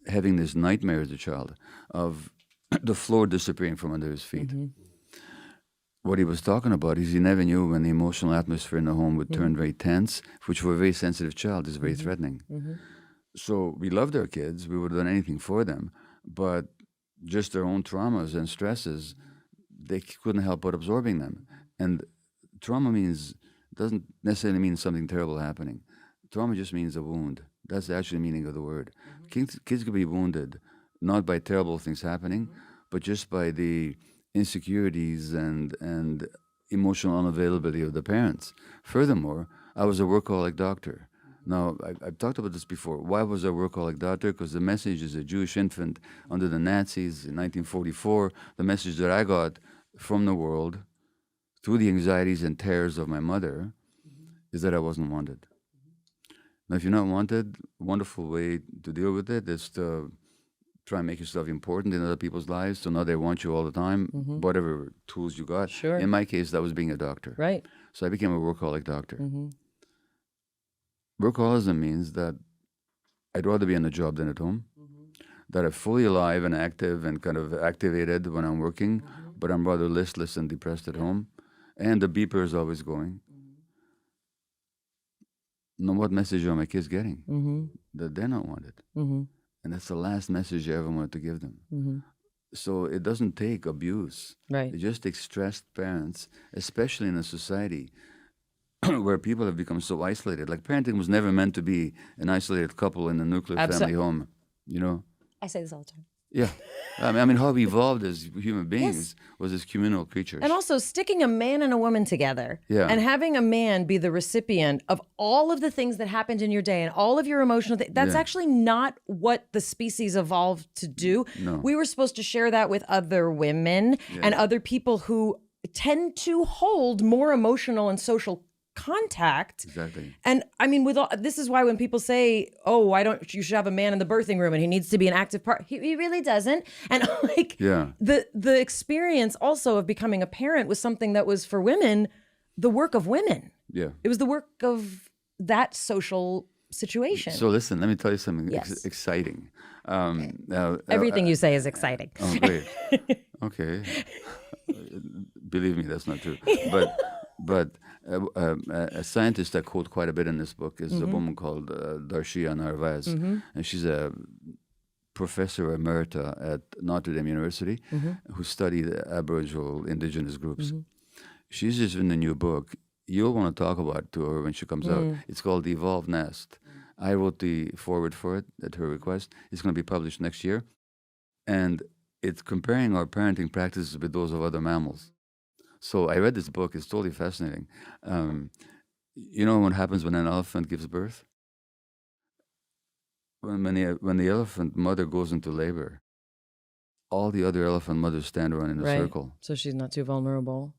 having this nightmare as a child of the floor disappearing from under his feet. What he was talking about is he never knew when the emotional atmosphere in the home would turn very tense, which for a very sensitive child is very threatening. So we loved our kids. We would have done anything for them. But just their own traumas and stresses, they couldn't help but absorbing them. And trauma doesn't necessarily mean something terrible happening. Trauma just means a wound. That's the actual meaning of the word. Kids could be wounded, not by terrible things happening, but just by the insecurities and emotional unavailability of the parents. Furthermore, I was a workaholic doctor. Now, I've talked about this before. Why was I a workaholic doctor? Because the message as a Jewish infant under the Nazis in 1944, the message that I got from the world through the anxieties and terrors of my mother is that I wasn't wanted. Now, if you're not wanted, a wonderful way to deal with it is to try and make yourself important in other people's lives, so now they want you all the time, whatever tools you got. Sure. In my case, that was being a doctor. Right. So I became a workaholic doctor. Workaholism means that I'd rather be on the job than at home, that I'm fully alive and active and kind of activated when I'm working, but I'm rather listless and depressed at home, and the beeper is always going. Now, what message are my kids getting? That they're not wanted. And that's the last message I ever wanted to give them. So it doesn't take abuse. Right. It just takes stressed parents, especially in a society where people have become so isolated. Like parenting was never meant to be an isolated couple in a nuclear family home, you know? I say this all the time. Yeah. I mean, how we evolved as human beings was as communal creatures. And also sticking a man and a woman together and having a man be the recipient of all of the things that happened in your day and all of your emotional things, that's actually not what the species evolved to do. No. We were supposed to share that with other women and other people who tend to hold more emotional and social contact. Exactly. And I mean, with all, this is why when people say, "Oh, why don't you should have a man in the birthing room and he needs to be an active part," he really doesn't. And like, the experience also of becoming a parent was something that was for women, the work of women. Yeah. It was the work of that social situation. So listen, let me tell you something Yes. exciting. Everything you say is exciting. Oh, great. Okay. Believe me, that's not true. But a scientist I quote quite a bit in this book is a woman called Darshia Narvaez, and she's a professor emerita at Notre Dame University who studied Aboriginal indigenous groups. She's just written a new book. You'll want to talk about it to her when she comes out. It's called The Evolved Nest. I wrote the foreword for it at her request. It's going to be published next year. And it's comparing our parenting practices with those of other mammals. So I read this book. It's totally fascinating. You know what happens when an elephant gives birth? When the elephant mother goes into labor, all the other elephant mothers stand around in a circle. So she's not too vulnerable.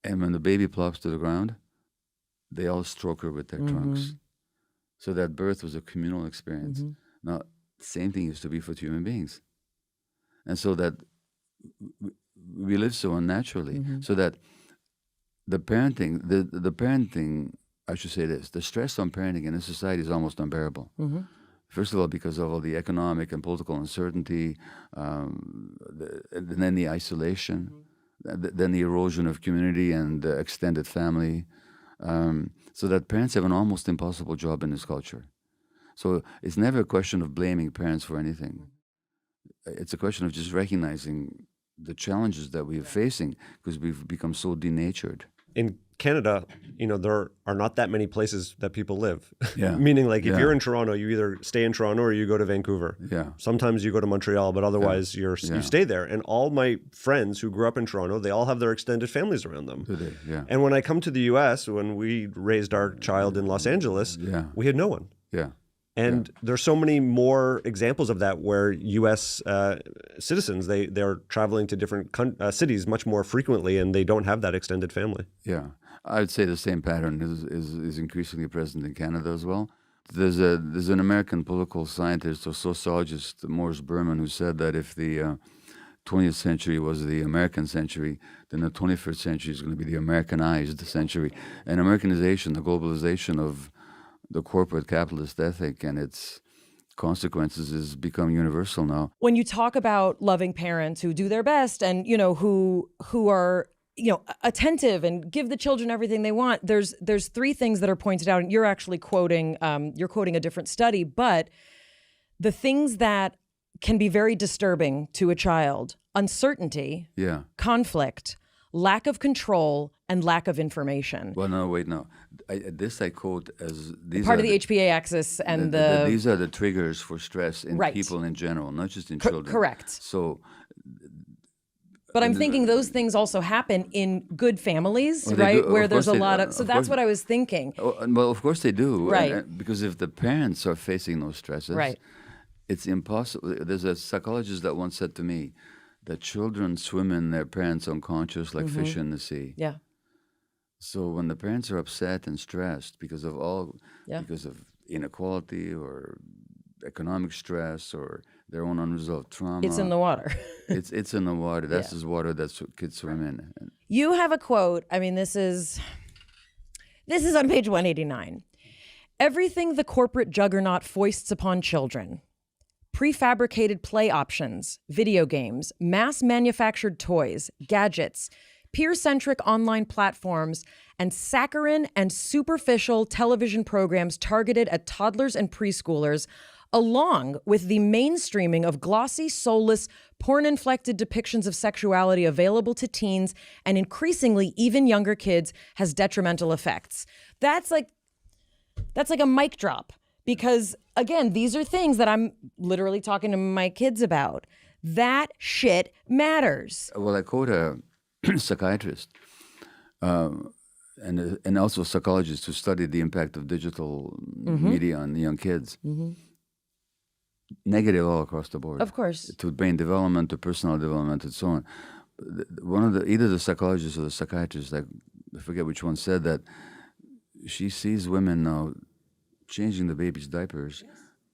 And when the baby plops to the ground, they all stroke her with their trunks. So that birth was a communal experience. Now, same thing used to be for human beings. And so that we live so unnaturally, so that the parenting, I should say this, the stress on parenting in this society is almost unbearable. First of all, because of all the economic and political uncertainty, and then the isolation, then the erosion of community and extended family, so that parents have an almost impossible job in this culture. So it's never a question of blaming parents for anything. It's a question of just recognizing the challenges that we are facing because we've become so denatured. In Canada, there are not that many places that people live. Yeah. Meaning, like, if you're in Toronto, you either stay in Toronto or you go to Vancouver. Yeah. Sometimes you go to Montreal, but otherwise you stay there. And all my friends who grew up in Toronto, they all have their extended families around them. Do they? Yeah. And when I come to the U.S., when we raised our child in Los Angeles, we had no one. Yeah. And there's so many more examples of that where U.S. Citizens, they're traveling to different cities much more frequently, and they don't have that extended family. Yeah, I would say the same pattern is increasingly present in Canada as well. There's an American political scientist or sociologist, Morris Berman, who said that if the 20th century was the American century, then the 21st century is going to be the Americanized century. And Americanization, the globalization of the corporate capitalist ethic and its consequences has become universal now. When you talk about loving parents who do their best and, who are, attentive and give the children everything they want, there's three things that are pointed out, and you're actually quoting a different study, but the things that can be very disturbing to a child: uncertainty, conflict, lack of control, and lack of information. Well, no, wait, no. I quote as these part of the HPA axis and these are the triggers for stress in people in general, not just in children. Correct. So, but I'm thinking those things also happen in good families, right? Where there's a lot of. So that's what I was thinking. Well, of course they do, right? Because if the parents are facing those stresses, right, it's impossible. There's a psychologist that once said to me that children swim in their parents' unconscious like fish in the sea. Yeah. So when the parents are upset and stressed because of inequality or economic stress or their own unresolved trauma, It's in the water. it's in the water. That's this water that kids swim in. You have a quote. I mean, this is on page 189. Everything the corporate juggernaut foists upon children, prefabricated play options, video games, mass-manufactured toys, gadgets, peer-centric online platforms, and saccharine and superficial television programs targeted at toddlers and preschoolers, along with the mainstreaming of glossy, soulless, porn-inflected depictions of sexuality available to teens and increasingly even younger kids, has detrimental effects. That's like a mic drop, because again, these are things that I'm literally talking to my kids about. That shit matters. Well, I quote a psychiatrist and also a psychologist who studied the impact of digital media on young kids. Negative all across the board. Of course. To brain development, to personal development, and so on. Either the psychologist or the psychiatrist, I forget which one, said that she sees women now changing the baby's diapers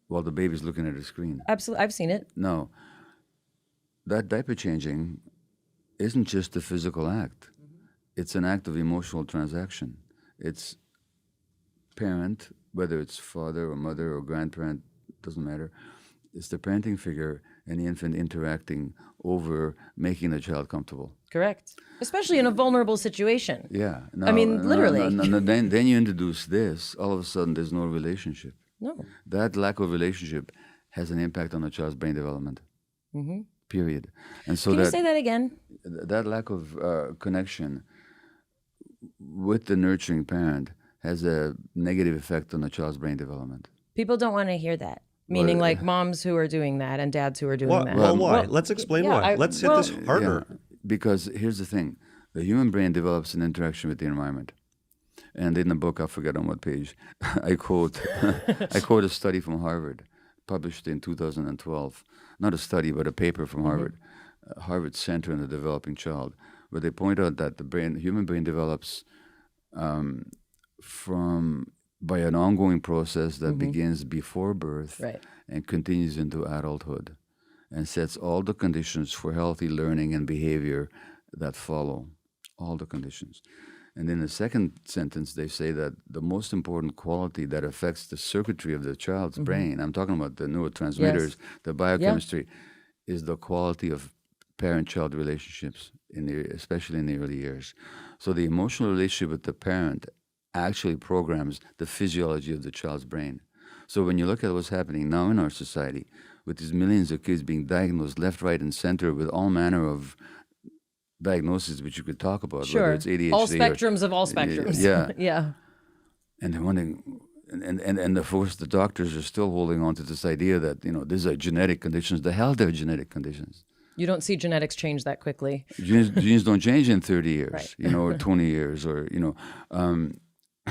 while the baby's looking at a screen. Absolutely. I've seen it. No. That diaper changing isn't just a physical act. It's an act of emotional transaction. It's parent, whether it's father or mother or grandparent, doesn't matter. It's the parenting figure and the infant interacting over making the child comfortable. Correct. Especially in a vulnerable situation. Yeah. I mean, literally. Then you introduce this, all of a sudden there's no relationship. No. That lack of relationship has an impact on the child's brain development. Period. And so Can you say that again? That lack of connection with the nurturing parent has a negative effect on the child's brain development. People don't want to hear that. Meaning like moms who are doing that and dads who are doing that. Well, why? Let's explain why. Let's hit this harder. Yeah, because here's the thing. The human brain develops an interaction with the environment. And in the book, I forget on what page, I quote a study from Harvard, published in 2012. Not a study, but a paper from Harvard, Harvard Center on the Developing Child, where they point out that the human brain develops by an ongoing process that begins before birth and continues into adulthood and sets all the conditions for healthy learning and behavior that follow, all the conditions. And in the second sentence, they say that the most important quality that affects the circuitry of the child's brain, I'm talking about the neurotransmitters, the biochemistry, is the quality of parent-child relationships, especially in the early years. So the emotional relationship with the parent actually programs the physiology of the child's brain. So when you look at what's happening now in our society, with these millions of kids being diagnosed left, right, and center with all manner of diagnoses which you could talk about, whether it's ADHD all spectrums of all spectrums. Yeah. And they're wondering, and of course the doctors are still holding on to this idea that, these are genetic conditions. The hell they're genetic conditions. You don't see genetics change that quickly. Genes don't change in 30 years, or 20 years, or,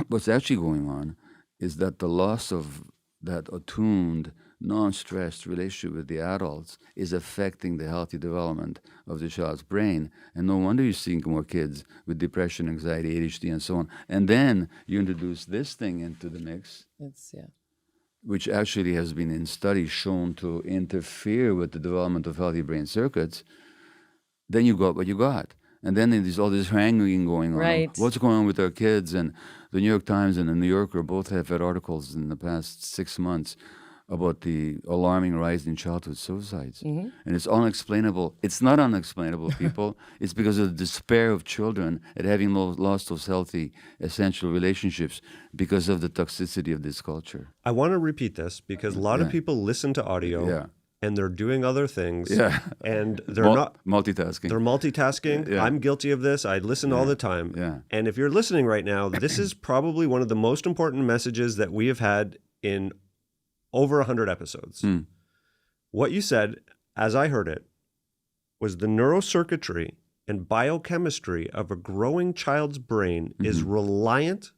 what's actually going on is that the loss of that attuned, non-stressed relationship with the adults is affecting the healthy development of the child's brain. And no wonder you're seeing more kids with depression, anxiety, ADHD, and so on. And then you introduce this thing into the mix, which actually has been in studies shown to interfere with the development of healthy brain circuits. Then you got what you got. And then there's all this haranguing going on. Right. What's going on with our kids? And the New York Times and the New Yorker both have had articles in the past 6 months about the alarming rise in childhood suicides. And it's unexplainable. It's not unexplainable, people. It's because of the despair of children at having lost those healthy, essential relationships because of the toxicity of this culture. I want to repeat this because a lot of people listen to audio and they're doing other things and they're not multitasking. They're multitasking. I'm guilty of this. I listen all the time. And if you're listening right now, this is probably one of the most important messages that we have had in over 100 episodes. What you said, as I heard it, was the neurocircuitry and biochemistry of a growing child's brain is reliant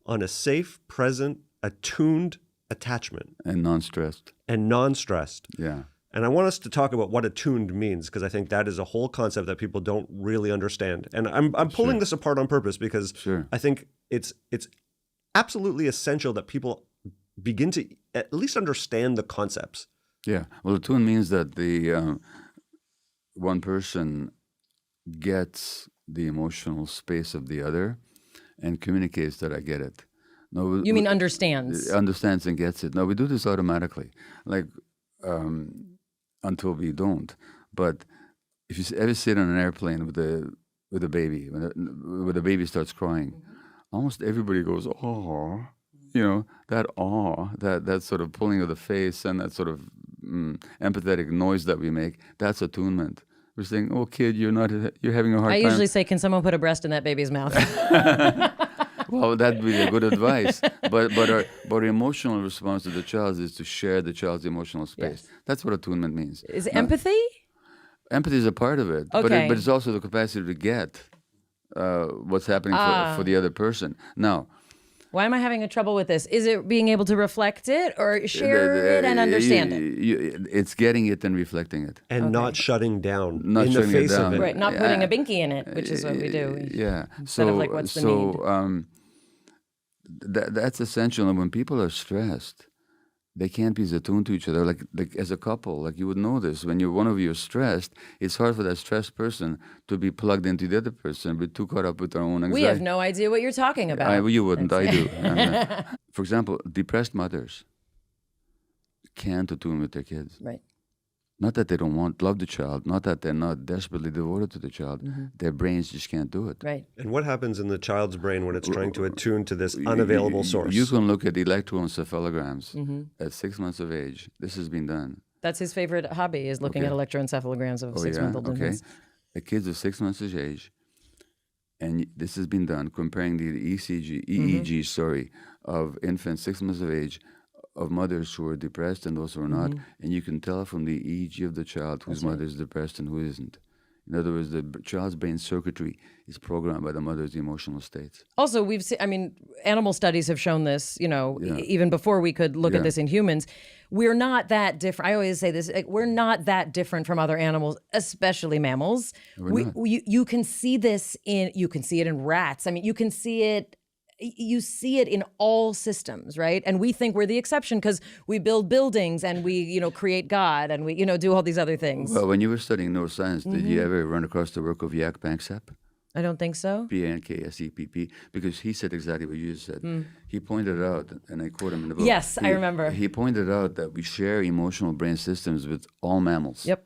on a safe, present, attuned attachment. And non-stressed. And non-stressed. Yeah. And I want us to talk about what attuned means, because I think that is a whole concept that people don't really understand. And I'm pulling this apart on purpose because I think it's absolutely essential that people begin to at least understand the concepts. Yeah. Well, attune means that the one person gets the emotional space of the other and communicates that I get it. No, you mean understands? Understands and gets it. No, we do this automatically. Like, until we don't. But if you ever sit on an airplane with a baby, when the baby starts crying, almost everybody goes, "Oh," that sort of pulling of the face and that sort of empathetic noise that we make. That's attunement. We're saying, "Oh, kid, you're having a hard time." I usually say, "Can someone put a breast in that baby's mouth?" Well, that'd be a good advice. But our emotional response to the child is to share the child's emotional space. Yes. That's what attunement means. Is it empathy? Empathy is a part of it. Okay. But it's also the capacity to get what's happening for the other person. Now, why am I having a trouble with this? Is it being able to reflect it or share it and understand it? It's getting it and reflecting it. And not shutting down not in shutting the face it down. of it. Right, not putting a binky in it, which is what we do. Instead of like, what's the need? That's essential. And when people are stressed, they can't be as attuned to each other. Like as a couple, like you would know this. When one of you is stressed, it's hard for that stressed person to be plugged into the other person, but too caught up with their own anxiety. We have no idea what you're talking about. You wouldn't, I do. For example, depressed mothers can't attune with their kids. Right. Not that they don't love the child, not that they're not desperately devoted to the child. Their brains just can't do it. Right. And what happens in the child's brain when it's trying to attune to this unavailable source? You can look at electroencephalograms at 6 months of age. This has been done. That's his favorite hobby, is looking at electroencephalograms of 6-month-old infants. The kids of 6 months of age, and this has been done, comparing the EEG, of infants 6 months of age, of mothers who are depressed and those who are not, and you can tell from the EEG of the child whose mother is depressed and who isn't. In other words, the child's brain circuitry is programmed by the mother's emotional states. Also, we've seen, animal studies have shown this, even before we could look at this in humans. We're not that different. I always say this, we're not that different from other animals, especially mammals. You can see this you can see it in rats. You can see it. You see it in all systems, right? And we think we're the exception because we build buildings and we, create God and we, do all these other things. Well, when you were studying neuroscience, did you ever run across the work of Jaak Panksepp? I don't think so. Panksepp, because he said exactly what you just said. He pointed out, and I quote him in the book. Yes, I remember. He pointed out that we share emotional brain systems with all mammals. Yep.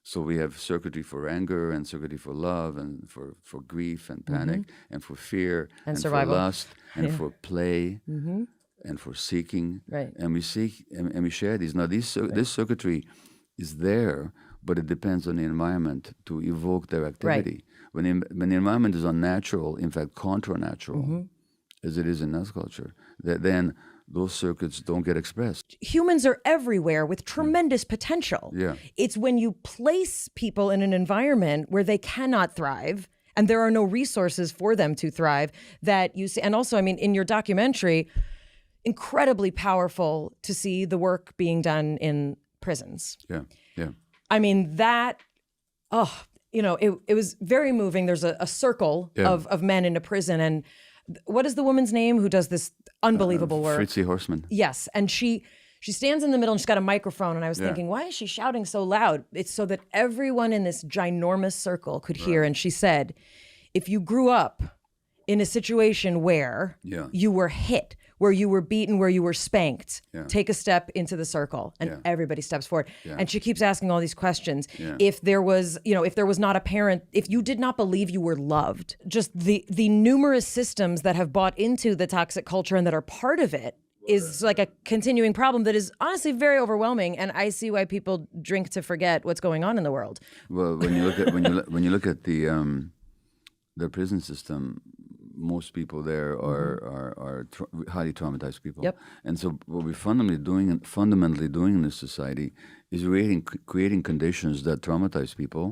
So we have circuitry for anger and circuitry for love and for grief and panic and for fear and survival. For lust and for play and for seeking. Right. And we seek and we share these. Now this circuitry is there, but it depends on the environment to evoke their activity. Right. When the environment is unnatural, in fact contra-natural, as it is in us culture, then those circuits don't get expressed. Humans are everywhere with tremendous potential. Yeah. It's when you place people in an environment where they cannot thrive and there are no resources for them to thrive that you see. And also, in your documentary, incredibly powerful to see the work being done in prisons. Yeah, yeah. It was very moving. There's a circle of men in a prison, and what is the woman's name who does this unbelievable work? Fritzi Horstman. Yes, and she stands in the middle and she's got a microphone, and I was thinking, why is she shouting so loud? It's so that everyone in this ginormous circle could hear. And she said, if you grew up in a situation where you were hit, where you were beaten, where you were spanked, take a step into the circle, and everybody steps forward. And she keeps asking all these questions. If there was, if there was not a parent, if you did not believe you were loved, just the numerous systems that have bought into the toxic culture and that are part of it is like a continuing problem that is honestly very overwhelming. And I see why people drink to forget what's going on in the world. Well, when you look at when you look at the prison system, most people there are highly traumatized people. Yep. And so what we're fundamentally doing in this society is creating conditions that traumatize people.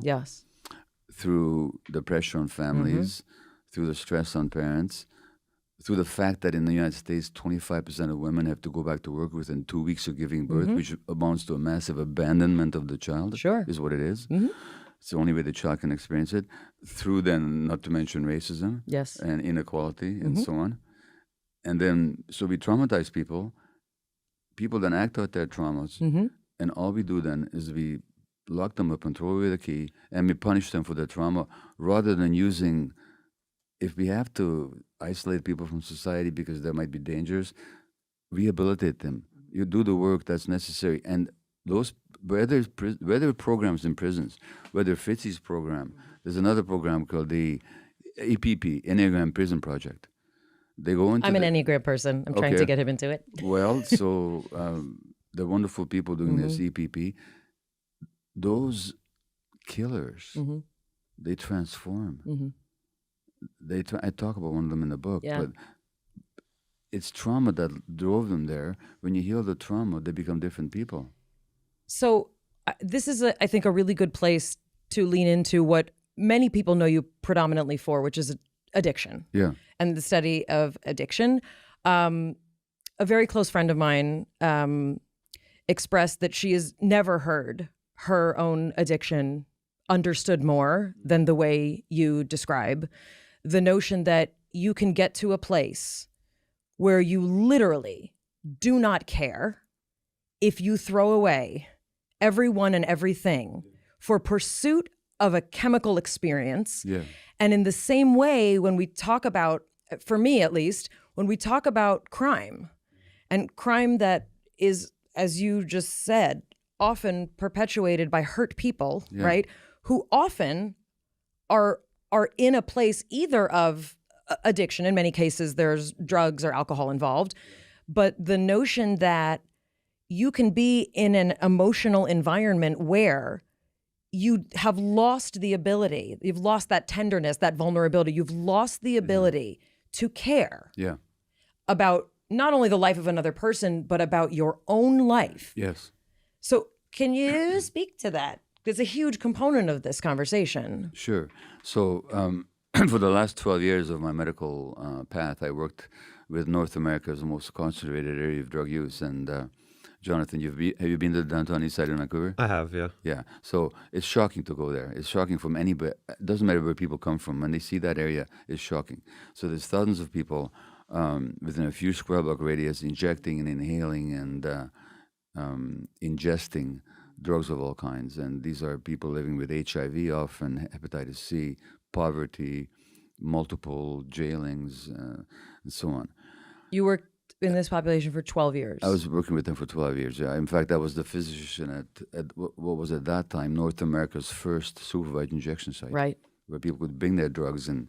through the fact that in the United States, 25% of women have to go back to work within 2 weeks of giving birth, which amounts to a massive abandonment of the child, Sure. is what it is. It's the only way the child can experience it. Through then, not to mention racism Yes. and inequality and so on. And then, so we traumatize people. People then act out their traumas. And all we do then is we lock them up and throw away the key, and we punish them for their trauma rather than using, if we have to isolate people from society because there might be dangers, rehabilitate them. You do the work that's necessary. And those, whether programs in prisons, whether Fitzy's program, there's another program called the EPP, Enneagram Prison Project. They go into I'm an Enneagram person. I'm trying to get him into it. Well, so the wonderful people doing this EPP, those killers, they transform. I talk about one of them in the book, but it's trauma that drove them there. When you heal the trauma, they become different people. So this is, I think, a really good place to lean into what many people know you predominantly for, which is addiction. Yeah. And the study of addiction. A very close friend of mine expressed that she has never heard her own addiction understood more than the way you describe. The notion that you can get to a place where you literally do not care if you throw away everyone and everything for pursuit of a chemical experience. Yeah. And in the same way, when we talk about, for me at least, when we talk about crime, and crime that is, as you just said, often perpetuated by hurt people, right? Who often are in a place either of addiction. In many cases, there's drugs or alcohol involved. But the notion that you can be in an emotional environment where you have lost the ability, you've lost that tenderness, that vulnerability, you've lost the ability to care about not only the life of another person, but about your own life. Yes. So can you speak to that? It's a huge component of this conversation. Sure. So for the last 12 years of my medical path, I worked with North America's most concentrated area of drug use. And Jonathan, have you been to the downtown east side of Vancouver? I have, yeah. Yeah. So it's shocking to go there. It's shocking from anybody. It doesn't matter where people come from. When they see that area, it's shocking. So there's thousands of people within a few square block radius injecting and inhaling and ingesting drugs of all kinds. And these are people living with HIV, often hepatitis C, poverty, multiple jailings, and so on. You worked in this population for 12 years. I was working with them for 12 years, yeah. In fact, I was the physician at what was at that time North America's first supervised injection site. Right. Where people could bring their drugs and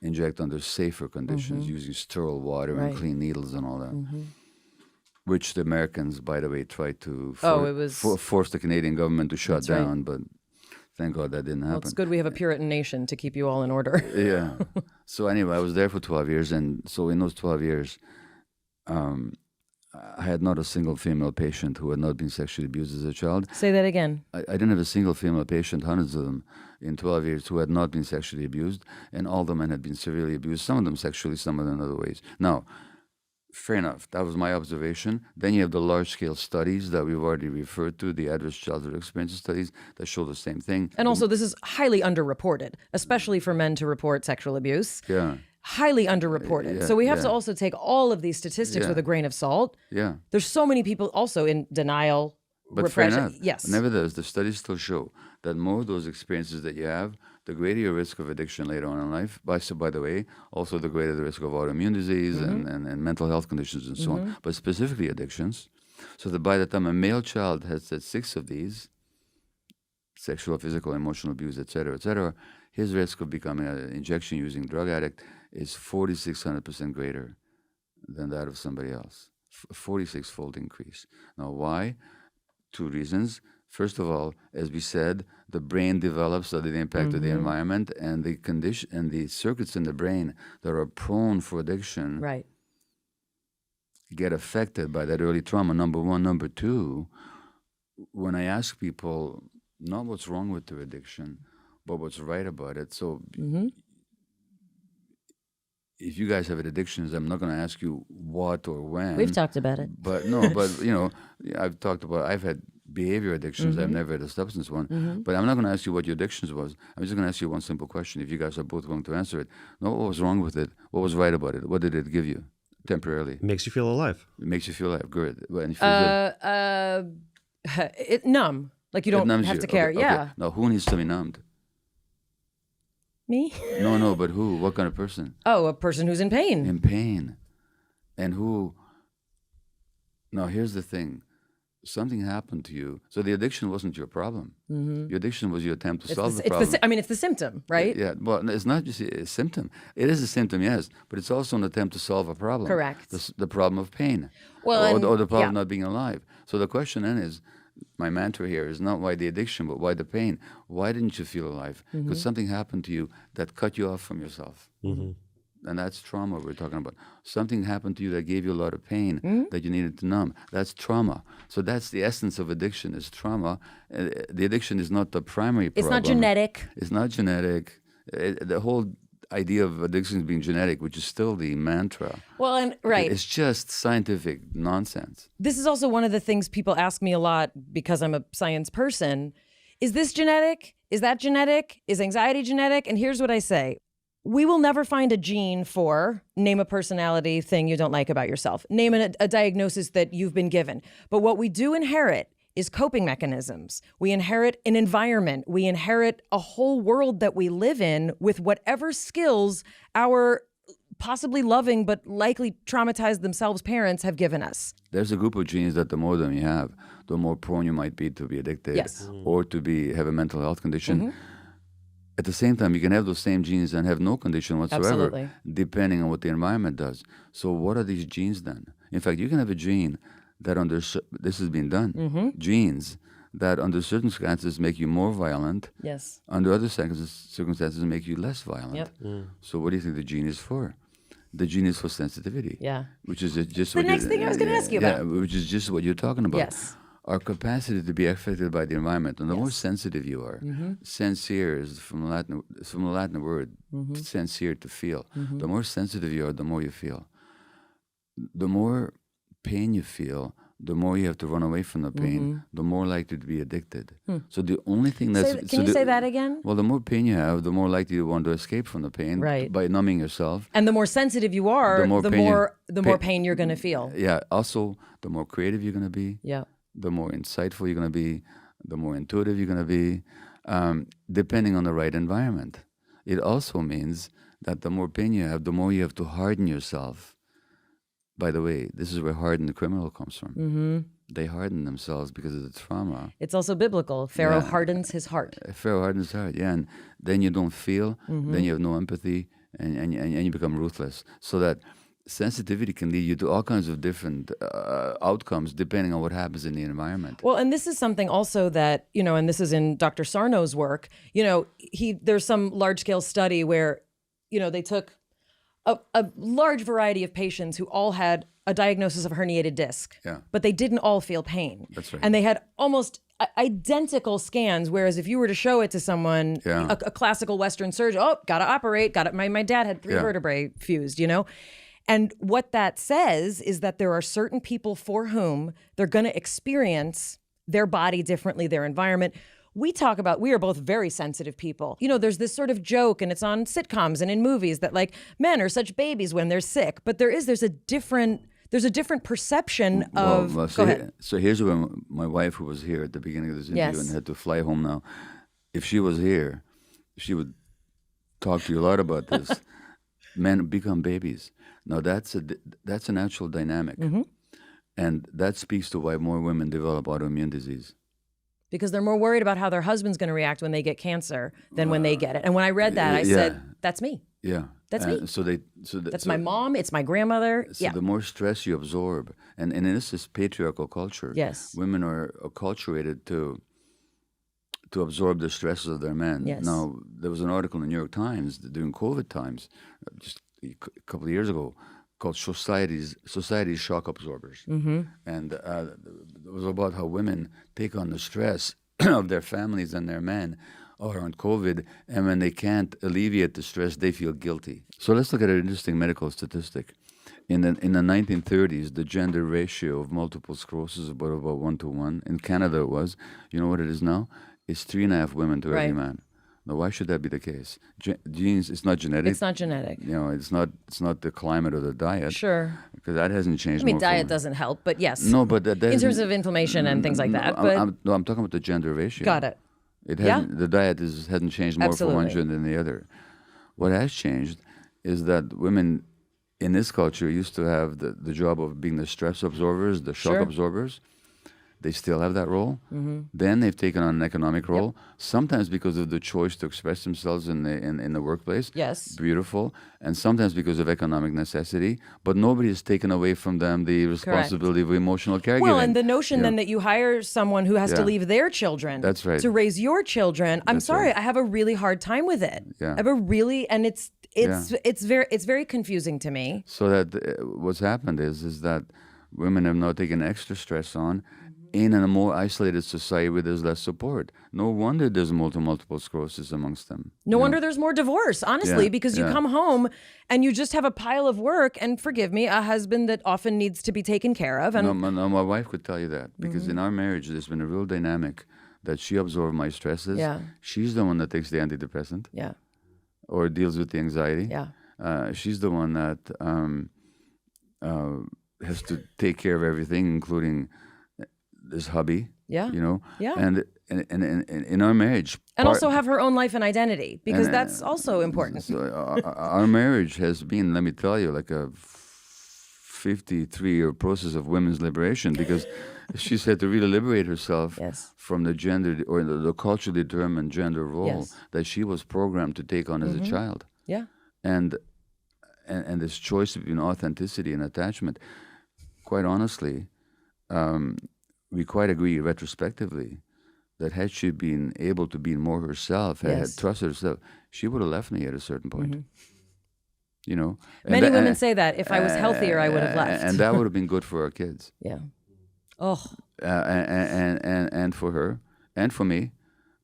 inject under safer conditions using sterile water and clean needles and all that. Which the Americans, by the way, tried to force the Canadian government to shut down, but thank God that didn't happen. Well, it's good we have a Puritan nation to keep you all in order. Yeah. So anyway, I was there for 12 years, and so in those 12 years, I had not a single female patient who had not been sexually abused as a child. Say that again. I didn't have a single female patient, hundreds of them, in 12 years who had not been sexually abused, and all the men had been severely abused, some of them sexually, some of them in other ways. Now, fair enough, that was my observation. Then you have the large-scale studies that we've already referred to, the adverse childhood experiences studies that show the same thing. And also, this is highly underreported, especially for men to report sexual abuse. Yeah. Highly underreported. So we have to also take all of these statistics with a grain of salt. Yeah. There's so many people also in denial, But repression. fair enough. Yes. Nevertheless, the studies still show that more of those experiences that you have, the greater your risk of addiction later on in life. By the way, also the greater the risk of autoimmune disease and mental health conditions and so on. But specifically addictions. So that by the time a male child has had 6 of these, sexual, physical, emotional abuse, etc., his risk of becoming an injection-using drug addict is 4,600% greater than that of somebody else. 46-fold increase. Now, why? 2 reasons. First of all, as we said, the brain develops under the impact of the environment, and the condition and the circuits in the brain that are prone for addiction get affected by that early trauma. Number one. Number two, when I ask people not what's wrong with their addiction, but what's right about it. So if you guys have addictions, I'm not going to ask you what or when. We've talked about it. But no, but I've had behavior addictions. I've never had a substance one. But I'm not going to ask you what your addictions was. I'm just going to ask you one simple question. If you guys are both willing to answer it, what was wrong with it? What was right about it? What did it give you temporarily? It makes you feel alive. It makes you feel alive. Good. And it feels It numb. Like you don't have to care. Okay. Yeah. Now, who needs to be numbed? Me? No, but who? What kind of person? Oh, a person who's in pain. In pain. And who? Now, here's the thing. Something happened to you. So the addiction wasn't your problem. Your addiction was your attempt to solve the problem. It's the symptom, right? Yeah, well, it's not just a symptom. It is a symptom, yes, but it's also an attempt to solve a problem. Correct. The problem of pain, Well, or the problem of not being alive. So the question then is, my mantra here is not why the addiction, but why the pain. Why didn't you feel alive? Because something happened to you that cut you off from yourself. And that's trauma we're talking about. Something happened to you that gave you a lot of pain that you needed to numb. That's trauma. So that's the essence of addiction is trauma. The addiction is not the primary problem. It's not genetic. It's not genetic. The whole idea of addiction being genetic, which is still the mantra. Well, and right. It's just scientific nonsense. This is also one of the things people ask me a lot because I'm a science person. Is this genetic? Is that genetic? Is anxiety genetic? And here's what I say. We will never find a gene for name a personality thing you don't like about yourself. Name a diagnosis that you've been given. But what we do inherit is coping mechanisms. We inherit an environment. We inherit a whole world that we live in with whatever skills our possibly loving but likely traumatized themselves parents have given us. There's a group of genes that the more of them you have, the more prone you might be to be addicted or to have a mental health condition. At the same time, you can have those same genes and have no condition whatsoever, Absolutely. depending on what the environment does. So what are these genes then? In fact, you can have a gene that this has been done, genes that under certain circumstances make you more violent, Yes. under other circumstances make you less violent. Yep. So what do you think the gene is for? The gene is for sensitivity. Yeah. Which is just The what next thing I was going to ask you about. Yeah, which is just what you're talking about. Yes. Our capacity to be affected by the environment, and the more sensitive you are, sincere is from the Latin word, sincere, to feel. The more sensitive you are, the more you feel. The more pain you feel, the more you have to run away from the pain, the more likely to be addicted. So the only thing that's... Can you say that again? Well, the more pain you have, the more likely you want to escape from the pain by numbing yourself. And the more sensitive you are, the more pain you're going to feel. Yeah, also, the more creative you're going to be. Yeah. The more insightful you're going to be, the more intuitive you're going to be, depending on the right environment. It also means that the more pain you have, the more you have to harden yourself. By the way, this is where hardened the criminal comes from. They harden themselves because of the trauma. It's also biblical. Pharaoh hardens his heart. Pharaoh hardens his heart, and then you don't feel, then you have no empathy, and you become ruthless. So that sensitivity can lead you to all kinds of different outcomes depending on what happens in the environment. Well, and this is something also that, and this is in Dr. Sarno's work, there's some large-scale study where, they took a large variety of patients who all had a diagnosis of herniated disc, but they didn't all feel pain. That's right. And they had almost identical scans, whereas if you were to show it to someone, a classical Western surgeon, gotta operate, my dad had 3 vertebrae fused, And what that says is that there are certain people for whom they're going to experience their body differently, their environment. We are both very sensitive people. There's this sort of joke, and it's on sitcoms and in movies, that like men are such babies when they're sick. But there's a different perception of. Go ahead. So here's where my wife, who was here at the beginning of this interview and had to fly home now, if she was here, she would talk to you a lot about this. Men become babies. Now that's a natural dynamic, and that speaks to why more women develop autoimmune disease. Because they're more worried about how their husband's going to react when they get cancer than when they get it. And when I read that, I said, "That's me. Yeah, that's me. That's my mom. It's my grandmother." So the more stress you absorb, and in this patriarchal culture, women are acculturated to absorb the stresses of their men. Yes. Now, there was an article in the New York Times during COVID times, just a couple of years ago, called Society's Shock Absorbers. And it was about how women take on the stress of their families and their men or on COVID, and when they can't alleviate the stress, they feel guilty. So let's look at an interesting medical statistic. In the 1930s, the gender ratio of multiple sclerosis was about 1-to-1. In Canada, it was. You know what it is now? It's 3.5 women to every man. Now, why should that be the case? Genes, it's not genetic. It's not genetic. You know, it's not the climate or the diet. Sure. Because that hasn't changed. I mean, diet doesn't help, but yes. No, but that in terms of inflammation and things like that. I'm talking about the gender ratio. Got it. It hasn't. The diet hasn't changed more for one gender than the other. What has changed is that women in this culture used to have the job of being the stress absorbers, the shock absorbers. They still have that role. Then they've taken on an economic role, sometimes because of the choice to express themselves in the workplace. Yes. Beautiful. And sometimes because of economic necessity. But nobody has taken away from them the responsibility of emotional caregiving. Well, and the notion then that you hire someone who has to leave their children That's right. to raise your children, I'm sorry, I have a really hard time with it. Yeah. I have a really, and it's very confusing to me. So that what's happened is that women have now taken extra stress on in a more isolated society where there's less support. No wonder there's multiple sclerosis amongst them. No wonder there's more divorce, honestly, because you come home and you just have a pile of work, and forgive me, a husband that often needs to be taken care of. And my wife could tell you that, because in our marriage there's been a real dynamic that she absorbs my stresses. Yeah. She's the one that takes the antidepressant. Yeah. Or deals with the anxiety. Yeah. She's the one that has to take care of everything, including this hubby. Yeah. You know. Yeah. And in our marriage. And also have her own life and identity, because that's also important. So our marriage has been, let me tell you, like a 53-year process of women's liberation, because she said to really liberate herself from the gender or the culturally determined gender role that she was programmed to take on as a child. Yeah. And this choice between authenticity and attachment, quite honestly, we quite agree retrospectively that had she been able to be more herself, had trusted herself, she would have left me at a certain point. You know, many women say that if I was healthier, I would have left, and that would have been good for our kids. Yeah. Oh. And for her, and for me.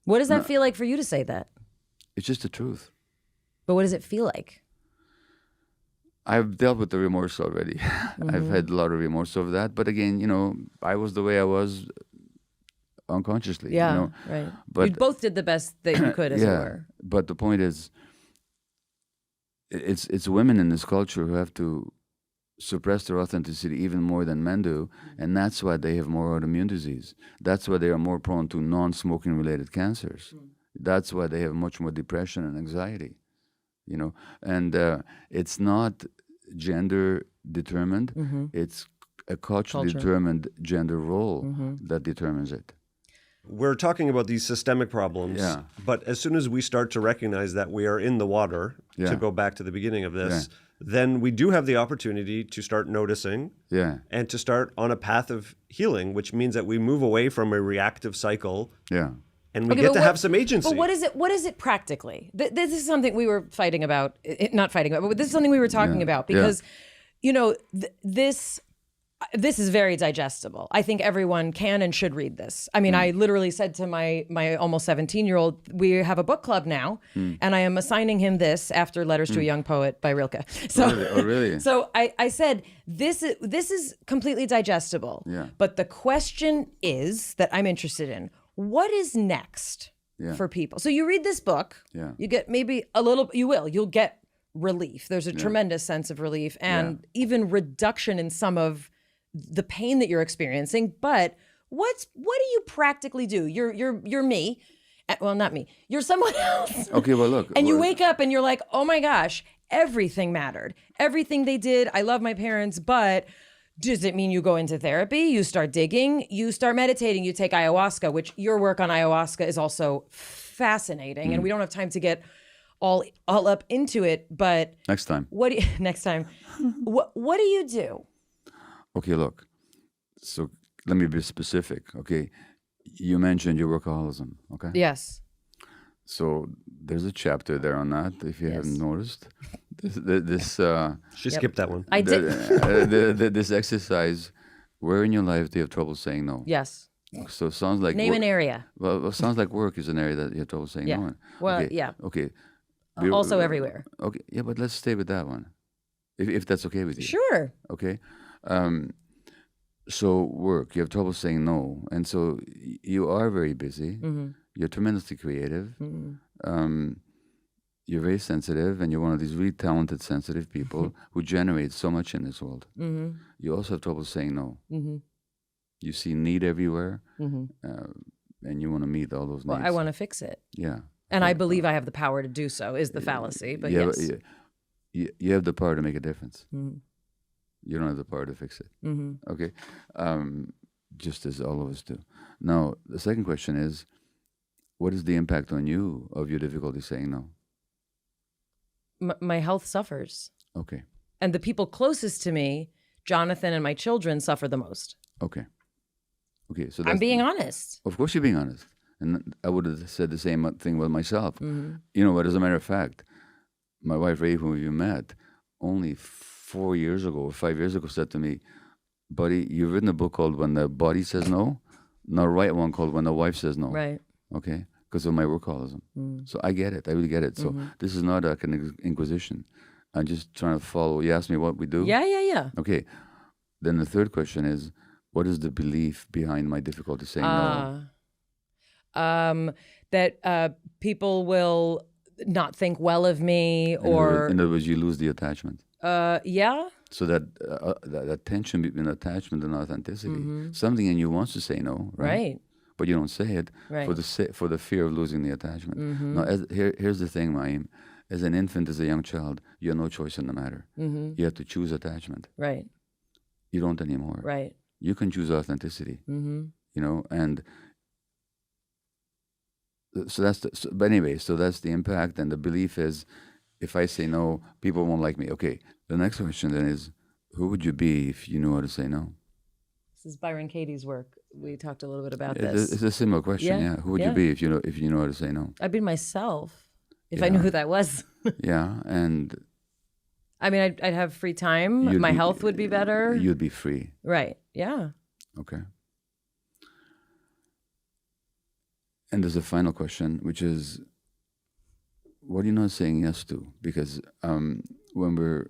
What does that feel like for you to say that? It's just the truth. But what does it feel like? I've dealt with the remorse already. I've had a lot of remorse over that. But again, you know, I was the way I was unconsciously. Yeah, you know? right. But you both did the best that you could, as it were. But the point is, it's women in this culture who have to suppress their authenticity even more than men do, and that's why they have more autoimmune disease. That's why they are more prone to non-smoking related cancers. That's why they have much more depression and anxiety. You know, and it's not gender determined. It's a culturally determined gender role that determines it. We're talking about these systemic problems, but as soon as we start to recognize that we are in the water, to go back to the beginning of this, then we do have the opportunity to start noticing and to start on a path of healing, which means that we move away from a reactive cycle. And we get to have some agency. But what is it practically? This is something we were fighting about, not fighting about, but this is something we were talking about, because, you know, this is very digestible. I think everyone can and should read this. I mean, I literally said to my almost 17-year-old, we have a book club now, and I am assigning him this after Letters to a Young Poet by Rilke. So, really? So I said, this is completely digestible. But the question is that I'm interested in, what is next for people? So you read this book, you get maybe you'll get relief. There's a tremendous sense of relief and even reduction in some of the pain that you're experiencing. But what do you practically do? You're me. Well, not me. You're someone else. Okay, well, look. And you wake up and you're like, oh my gosh, everything mattered. Everything they did. I love my parents, but does it mean you go into therapy? You start digging, you start meditating, you take ayahuasca, which your work on ayahuasca is also fascinating. And we don't have time to get all up into it, but next time. Next time. What do you do? Okay, look. So let me be specific. Okay. You mentioned your workaholism. Okay. Yes. So there's a chapter there on that, if you haven't noticed. She skipped that one. I did. This exercise, where in your life do you have trouble saying no? Yes. So it sounds like Name an area. Well, it sounds like work is an area that you have trouble saying Yeah. no in. Well, okay. yeah. Okay. Also everywhere. Okay. Yeah, but let's stay with that one, if that's okay with you. Sure. Okay. So work, you have trouble saying no, and so you are very busy. You're tremendously creative. You're very sensitive, and you're one of these really talented, sensitive people who generate so much in this world. You also have trouble saying no. You see need everywhere, and you want to meet all those needs. Well, I want to fix it. Yeah. And I believe I have the power to do so, is the fallacy. But yeah, yes. But you have the power to make a difference. You don't have the power to fix it. Okay? Just as all of us do. Now, the second question is, what is the impact on you of your difficulty saying no? My health suffers. Okay. And the people closest to me, Jonathan and my children, suffer the most. Okay. Okay, so I'm being honest. Of course you're being honest. And I would have said the same thing with myself. You know what, as a matter of fact, my wife Ray, who you met, only 4 years ago or 5 years ago said to me, buddy, you've written a book called When the Body Says No, not write one called When the Wife Says No. Right. Okay? Because of my workaholism. So I get it. I really get it. So this is not like an inquisition. I'm just trying to follow. You asked me what we do? Yeah. Okay. Then the third question is, what is the belief behind my difficulty saying no? That people will not think well of me, or in other words, you lose the attachment. yeah. So that tension between attachment and authenticity, something in you wants to say no, right? But you don't say it for the fear of losing the attachment. Now, here's the thing, Maim. As an infant, as a young child, you have no choice in the matter. You have to choose attachment. Right. You don't anymore. Right. You can choose authenticity. You know, and so but anyway, so that's the impact, and the belief is, if I say no, people won't like me. Okay, the next question then is, who would you be if you knew how to say no? This is Byron Katie's work. We talked a little bit about this. It's a similar question, yeah. Who would you be if you know how to say no? I'd be myself, if I knew who that was. Yeah, and I mean, I'd have free time. My health would be better. You'd be free. Right, yeah. Okay. And there's a final question, which is, what are you not saying yes to? Because when we're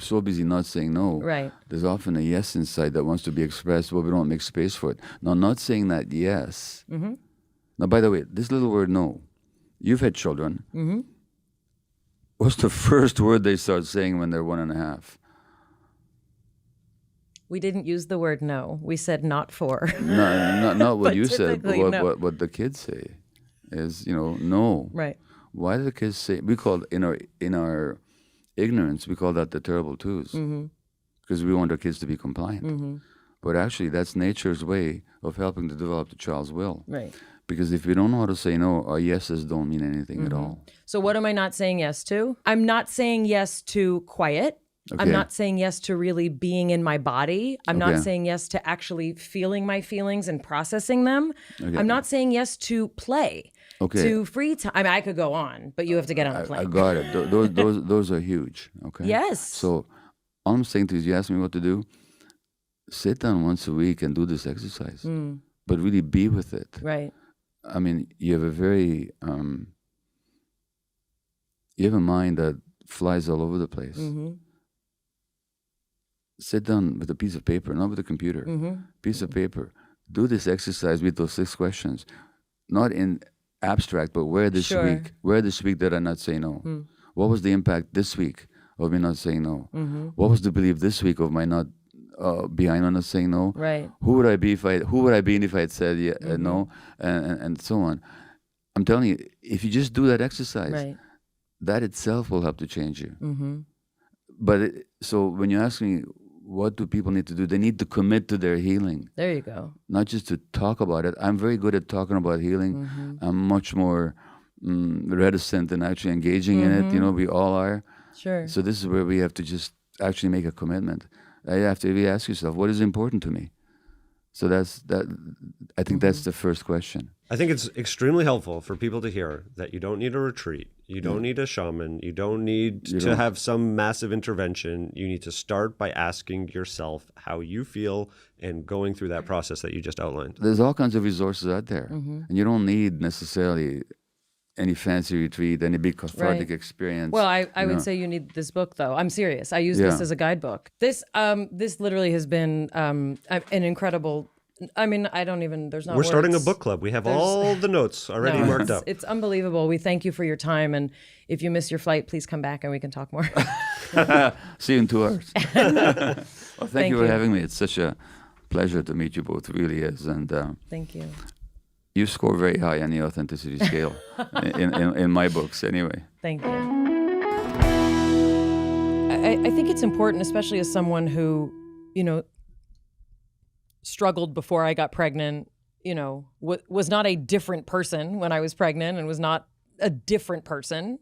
so busy not saying no, there's often a yes inside that wants to be expressed, but we don't make space for it. Now, not saying that yes. Now, by the way, this little word no, you've had children. What's the first word they start saying when they're 1.5? We didn't use the word no. We said not for. Not what you said, but what the kids say is, no. Right. Why do the kids say? We call in our ignorance, we call that the terrible twos, because we want our kids to be compliant. But actually, that's nature's way of helping to develop the child's will. Right. Because if we don't know how to say no, our yeses don't mean anything at all. So what am I not saying yes to? I'm not saying yes to quiet. Okay. I'm not saying yes to really being in my body. I'm not saying yes to actually feeling my feelings and processing them. Okay. I'm not saying yes to play, to free time. I mean, I could go on, but you have to get on a plane. I got it. Those are huge. Okay. Yes. So all I'm saying to you is, you ask me what to do, sit down once a week and do this exercise, but really be with it. Right. I mean, you have a very, you have a mind that flies all over the place. Sit down with a piece of paper, not with a computer. Piece of paper. Do this exercise with those 6 questions, not in abstract, but where this week? Where this week did I not say no? What was the impact this week of me not saying no? What was the belief this week of my not behind on not saying no? Right. Who would I be if I had said no, and so on? I'm telling you, if you just do that exercise, that itself will help to change you. But so when you ask me, what do people need to do? They need to commit to their healing. There you go. Not just to talk about it. I'm very good at talking about healing. I'm much more reticent in actually engaging in it. We all are. Sure. So this is where we have to just actually make a commitment. You have to really ask yourself, what is important to me? So that's that. I think that's the first question. I think it's extremely helpful for people to hear that you don't need a retreat. You don't need a shaman. You don't need to have some massive intervention. You need to start by asking yourself how you feel and going through that process that you just outlined. There's all kinds of resources out there. And you don't need necessarily any fancy retreat, any big cathartic experience. Well, I would say you need this book, though. I'm serious. I use this as a guidebook. This literally has been an incredible... I mean, there's not We're starting a words. book club. We have all the notes already marked up. It's unbelievable. We thank you for your time. And if you miss your flight, please come back and we can talk more. See you in 2 hours. Well, thank you for having me. It's such a pleasure to meet you both. It really is. And Thank you. you score very high on the authenticity scale in my books anyway. Thank you. I think it's important, especially as someone who, struggled before I got pregnant, was not a different person when I was pregnant and was not a different person,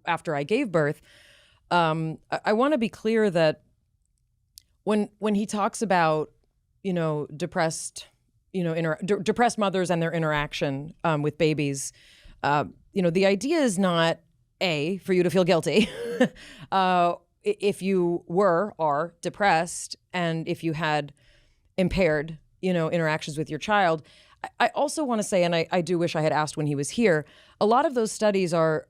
after I gave birth. I want to be clear that when he talks about, depressed, depressed mothers and their interaction with babies, the idea is not for you to feel guilty. If you are depressed and if you had impaired, interactions with your child. I also want to say, and I do wish I had asked when he was here, a lot of those studies are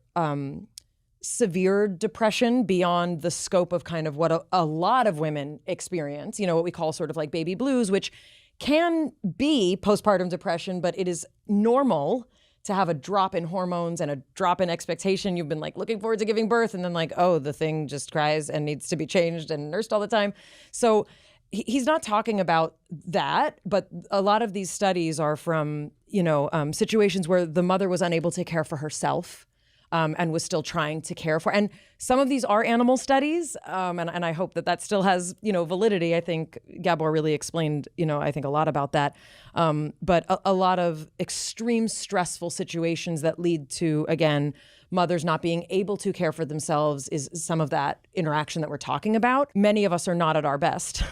severe depression beyond the scope of kind of what a lot of women experience, what we call sort of like baby blues, which can be postpartum depression, but it is normal to have a drop in hormones and a drop in expectation. You've been like looking forward to giving birth and then like, oh, the thing just cries and needs to be changed and nursed all the time. So he's not talking about that, but a lot of these studies are from, situations where the mother was unable to care for herself and was still trying to care for. And some of these are animal studies, and I hope that still has, validity. I think Gabor really explained, I think a lot about that. But a lot of extreme stressful situations that lead to, again, mothers not being able to care for themselves is some of that interaction that we're talking about. Many of us are not at our best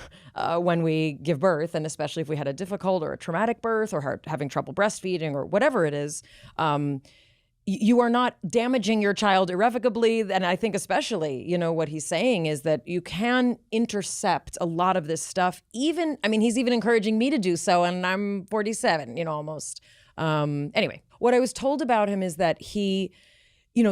when we give birth, and especially if we had a difficult or a traumatic birth or having trouble breastfeeding or whatever it is. You are not damaging your child irrevocably. And I think especially, what he's saying is that you can intercept a lot of this stuff. He's even encouraging me to do so, and I'm 47, almost. Anyway, what I was told about him is that he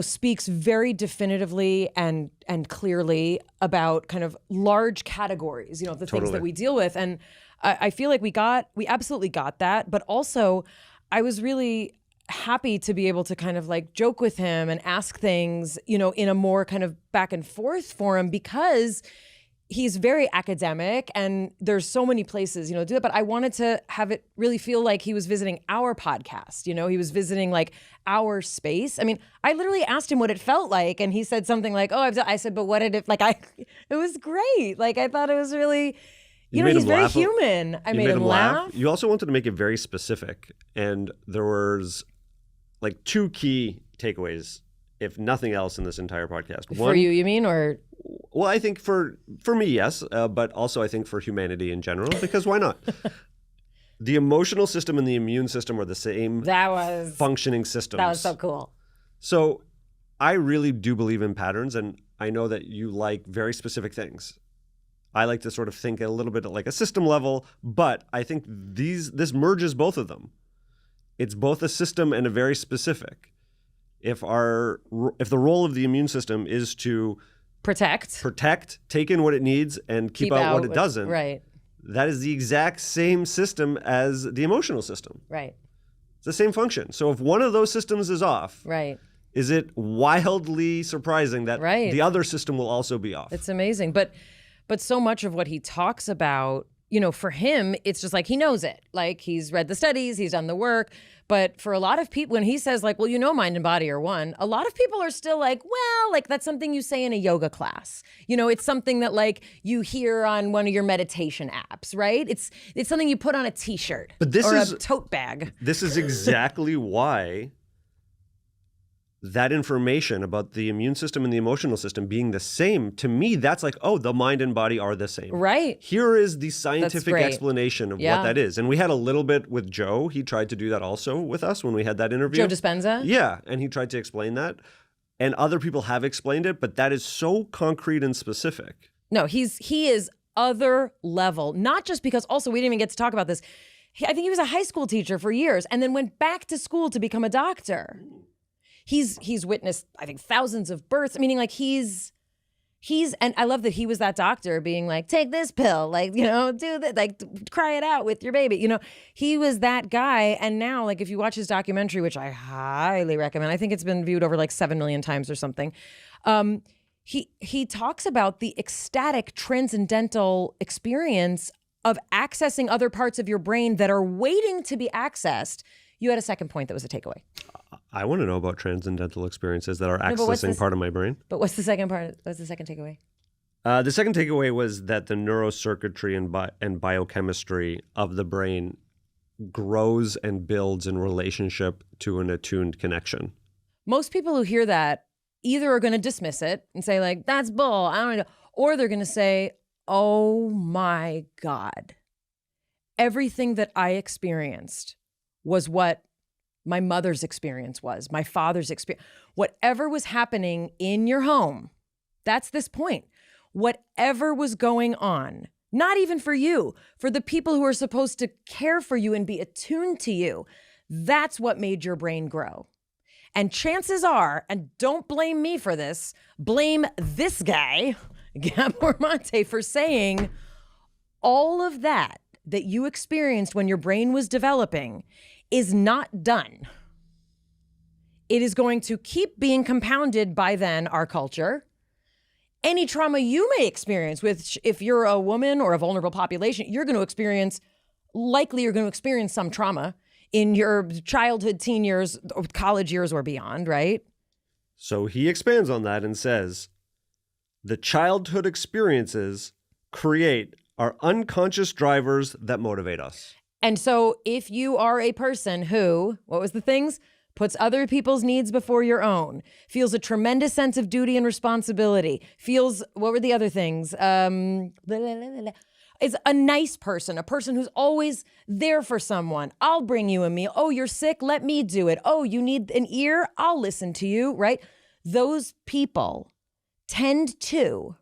speaks very definitively and clearly about kind of large categories, the things that we deal with. And I feel like we absolutely got that. But also, I was really happy to be able to kind of like joke with him and ask things, in a more kind of back and forth forum, because he's very academic and there's so many places, to do it. But I wanted to have it really feel like he was visiting our podcast, he was visiting like our space. I mean, I literally asked him what it felt like, and he said something like, oh, I said, but what did it, it was great. Like, I thought it was really, he's very human. I made him laugh. You also wanted to make it very specific. And there was like 2 key takeaways, if nothing else, in this entire podcast. One, for you mean, or? Well, I think for me, yes, but also I think for humanity in general, because why not? The emotional system and the immune system are the same functioning systems. That was so cool. So I really do believe in patterns, and I know that you like very specific things. I like to sort of think a little bit at like a system level, but I think this merges both of them. It's both a system and a very specific. If the role of the immune system is to protect, take in what it needs, and keep out what it doesn't, right? That is the exact same system as the emotional system. Right. It's the same function. So if one of those systems is off, right, is it wildly surprising that the other system will also be off? It's amazing. But so much of what he talks about, for him, it's just like he knows it. Like, he's read the studies, he's done the work. But for a lot of people, when he says like, well, mind and body are one, a lot of people are still like, well, like that's something you say in a yoga class. It's something that like you hear on one of your meditation apps, right? It's something you put on a t-shirt or a tote bag. This is exactly why that information about the immune system and the emotional system being the same, to me, that's like, oh, the mind and body are the same. Right. Here is the scientific explanation of what that is. And we had a little bit with Joe. He tried to do that also with us when we had that interview. Joe Dispenza? Yeah. And he tried to explain that. And other people have explained it, but that is so concrete and specific. No, he is other level, not just because also we didn't even get to talk about this. I think he was a high school teacher for years and then went back to school to become a doctor. He's witnessed, I think, thousands of births, meaning like he's, and I love that he was that doctor being like, take this pill, like, do that, like cry it out with your baby. He was that guy. And now, like, if you watch his documentary, which I highly recommend, I think it's been viewed over like 7 million times or something. He talks about the ecstatic transcendental experience of accessing other parts of your brain that are waiting to be accessed. You had a second point that was a takeaway. I want to know about transcendental experiences that are accessing part of my brain. But what's the second part? What's the second takeaway? The second takeaway was that the neurocircuitry and biochemistry of the brain grows and builds in relationship to an attuned connection. Most people who hear that either are going to dismiss it and say like, that's bull, I don't know, or they're going to say, oh my God, everything that I experienced was what my mother's experience was, my father's experience, whatever was happening in your home. That's this point. Whatever was going on, not even for you, for the people who are supposed to care for you and be attuned to you, that's what made your brain grow. And chances are, and don't blame me for this, blame this guy, Gabor Maté, for saying all of that you experienced when your brain was developing is not done. It is going to keep being compounded by then our culture. Any trauma you may experience, which if you're a woman or a vulnerable population, you're going to experience some trauma in your childhood, teen years, or college years or beyond, right? So he expands on that and says, the childhood experiences create our unconscious drivers that motivate us. And so if you are a person who, what was the things? Puts other people's needs before your own, feels a tremendous sense of duty and responsibility, feels, what were the other things? Is a nice person, a person who's always there for someone. I'll bring you a meal. Oh, you're sick? Let me do it. Oh, you need an ear? I'll listen to you, right? Those people tend to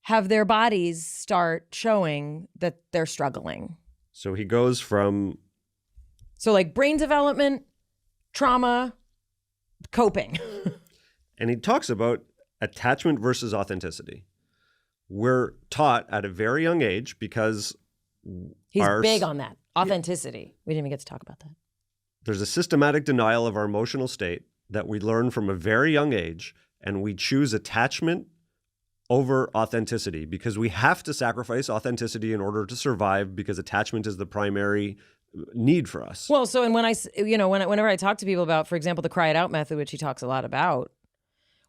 have their bodies start showing that they're struggling. So he goes from... So like brain development, trauma, coping. And he talks about attachment versus authenticity. We're taught at a very young age because... He's big on that. Authenticity. We didn't even get to talk about that. There's a systematic denial of our emotional state that we learn from a very young age, and we choose attachment over authenticity because we have to sacrifice authenticity in order to survive because attachment is the primary need for us. Well, so, and whenever I talk to people about, for example, the cry it out method, which he talks a lot about,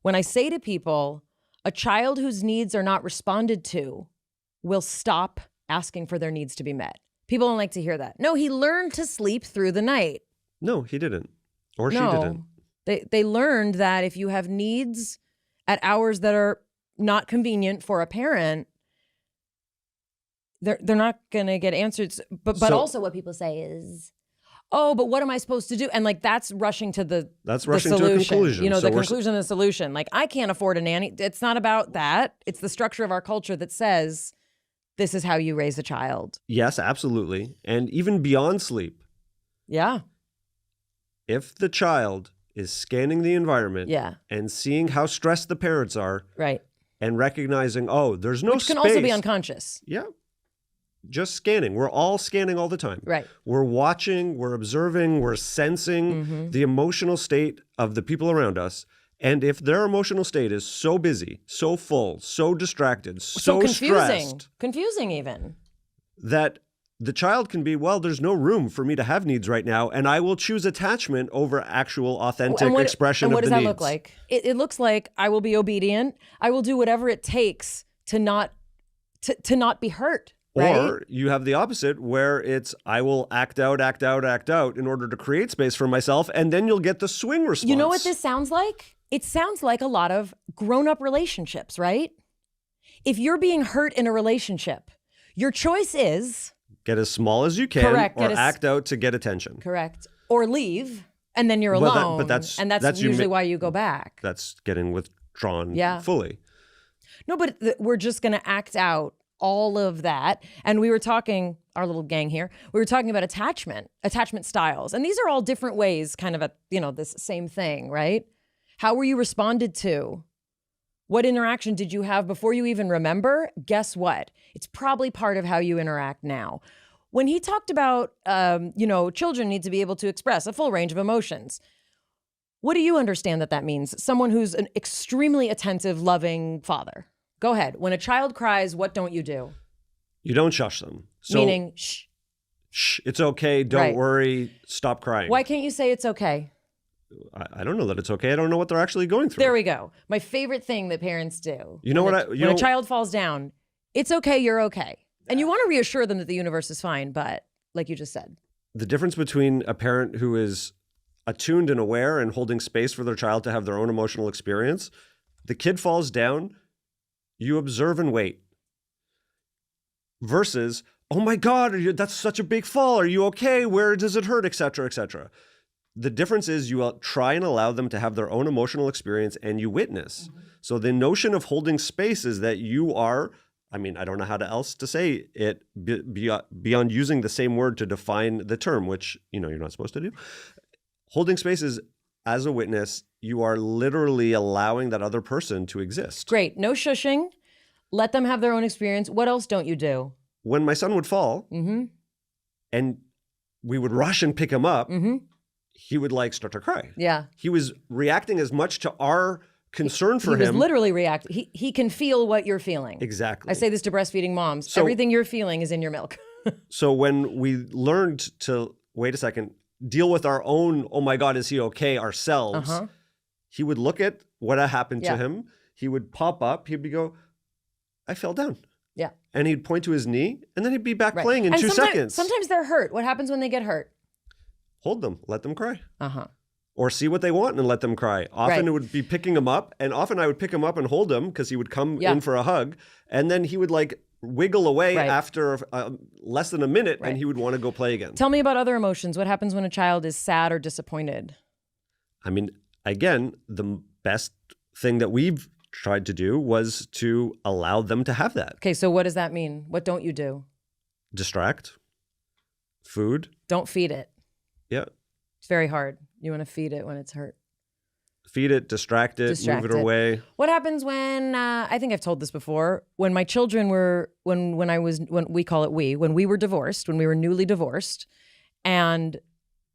when I say to people, a child whose needs are not responded to will stop asking for their needs to be met. People don't like to hear that. No, he learned to sleep through the night. No, he didn't. Or she didn't. They learned that if you have needs at hours that are not convenient for a parent, they're not going to get answered. But also what people say is, oh, but what am I supposed to do? And like, that's rushing to the solution. To a conclusion. The conclusion and the solution. Like, I can't afford a nanny. It's not about that. It's the structure of our culture that says this is how you raise a child. Yes, absolutely. And even beyond sleep. Yeah. If the child is scanning the environment and seeing how stressed the parents are. Right. And recognizing, oh, there's no space. Which can also be unconscious. Yeah. Just scanning. We're all scanning all the time. Right. We're watching, we're observing, we're sensing the emotional state of the people around us. And if their emotional state is so busy, so full, so distracted, so stressed. Confusing even. That the child can be, well, there's no room for me to have needs right now, and I will choose attachment over actual authentic expression of the needs. And what does that look like? It looks like I will be obedient. I will do whatever it takes to not be hurt. Right? Or you have the opposite where it's I will act out in order to create space for myself, and then you'll get the swing response. You know what this sounds like? It sounds like a lot of grown-up relationships, right? If you're being hurt in a relationship, your choice is... Get as small as you can, or act out to get attention. Correct. Or leave And then you're But that- alone. but that's- and that's that's you usually ma- why you go back. That's getting withdrawn Yeah. fully. No, but we're just going to act out all of that. And we were talking, our little gang here, we were talking about attachment styles. And these are all different ways, kind of at, this same thing, right? How were you responded to? What interaction did you have before you even remember? Guess what? It's probably part of how you interact now. When he talked about, children need to be able to express a full range of emotions. What do you understand that means? Someone who's an extremely attentive, loving father. Go ahead. When a child cries, what don't you do? You don't shush them. So, Meaning, shh. shh, it's okay. Don't Right. worry. Stop crying. Why can't you say it's okay? I don't know that it's okay. I don't know what they're actually going through. There we go. My favorite thing that parents do. You know when what when a child falls down, it's okay, you're okay. And you want to reassure them that the universe is fine, but like you just said. The difference between a parent who is attuned and aware and holding space for their child to have their own emotional experience, the kid falls down, you observe and wait. Versus, oh my God, that's such a big fall. Are you okay? Where does it hurt? Et cetera, et cetera. The difference is you try and allow them to have their own emotional experience and you witness. Mm-hmm. So the notion of holding space is that you are, I don't know how else to say it beyond using the same word to define the term, which, you're not supposed to do. Holding space is, as a witness, you are literally allowing that other person to exist. Great. No shushing. Let them have their own experience. What else don't you do? When my son would fall and we would rush and pick him up, he would start to cry. Yeah. He was reacting as much to our concern for him. He was literally reacting. He can feel what you're feeling. Exactly. I say this to breastfeeding moms. So, everything you're feeling is in your milk. So when we learned to, wait a second, deal with our own, oh my God, is he okay, ourselves, he would look at what had happened to him. He would pop up. He'd go, I fell down. Yeah. And he'd point to his knee and then he'd be back playing in 2 seconds. Sometimes they're hurt. What happens when they get hurt? Hold them. Let them cry. Uh-huh. Or see what they want and let them cry. Often it would be picking him up. And often I would pick him up and hold him because he would come in for a hug. And then he would wiggle away after less than a minute and he would want to go play again. Tell me about other emotions. What happens when a child is sad or disappointed? Again, the best thing that we've tried to do was to allow them to have that. Okay, so what does that mean? What don't you do? Distract. Food. Don't feed it. Yeah. It's very hard. You want to feed it when it's hurt. Feed it, distract it, move it away. What happens when, I think I've told this before, when my children were, when we call it when we were divorced, when we were newly divorced, and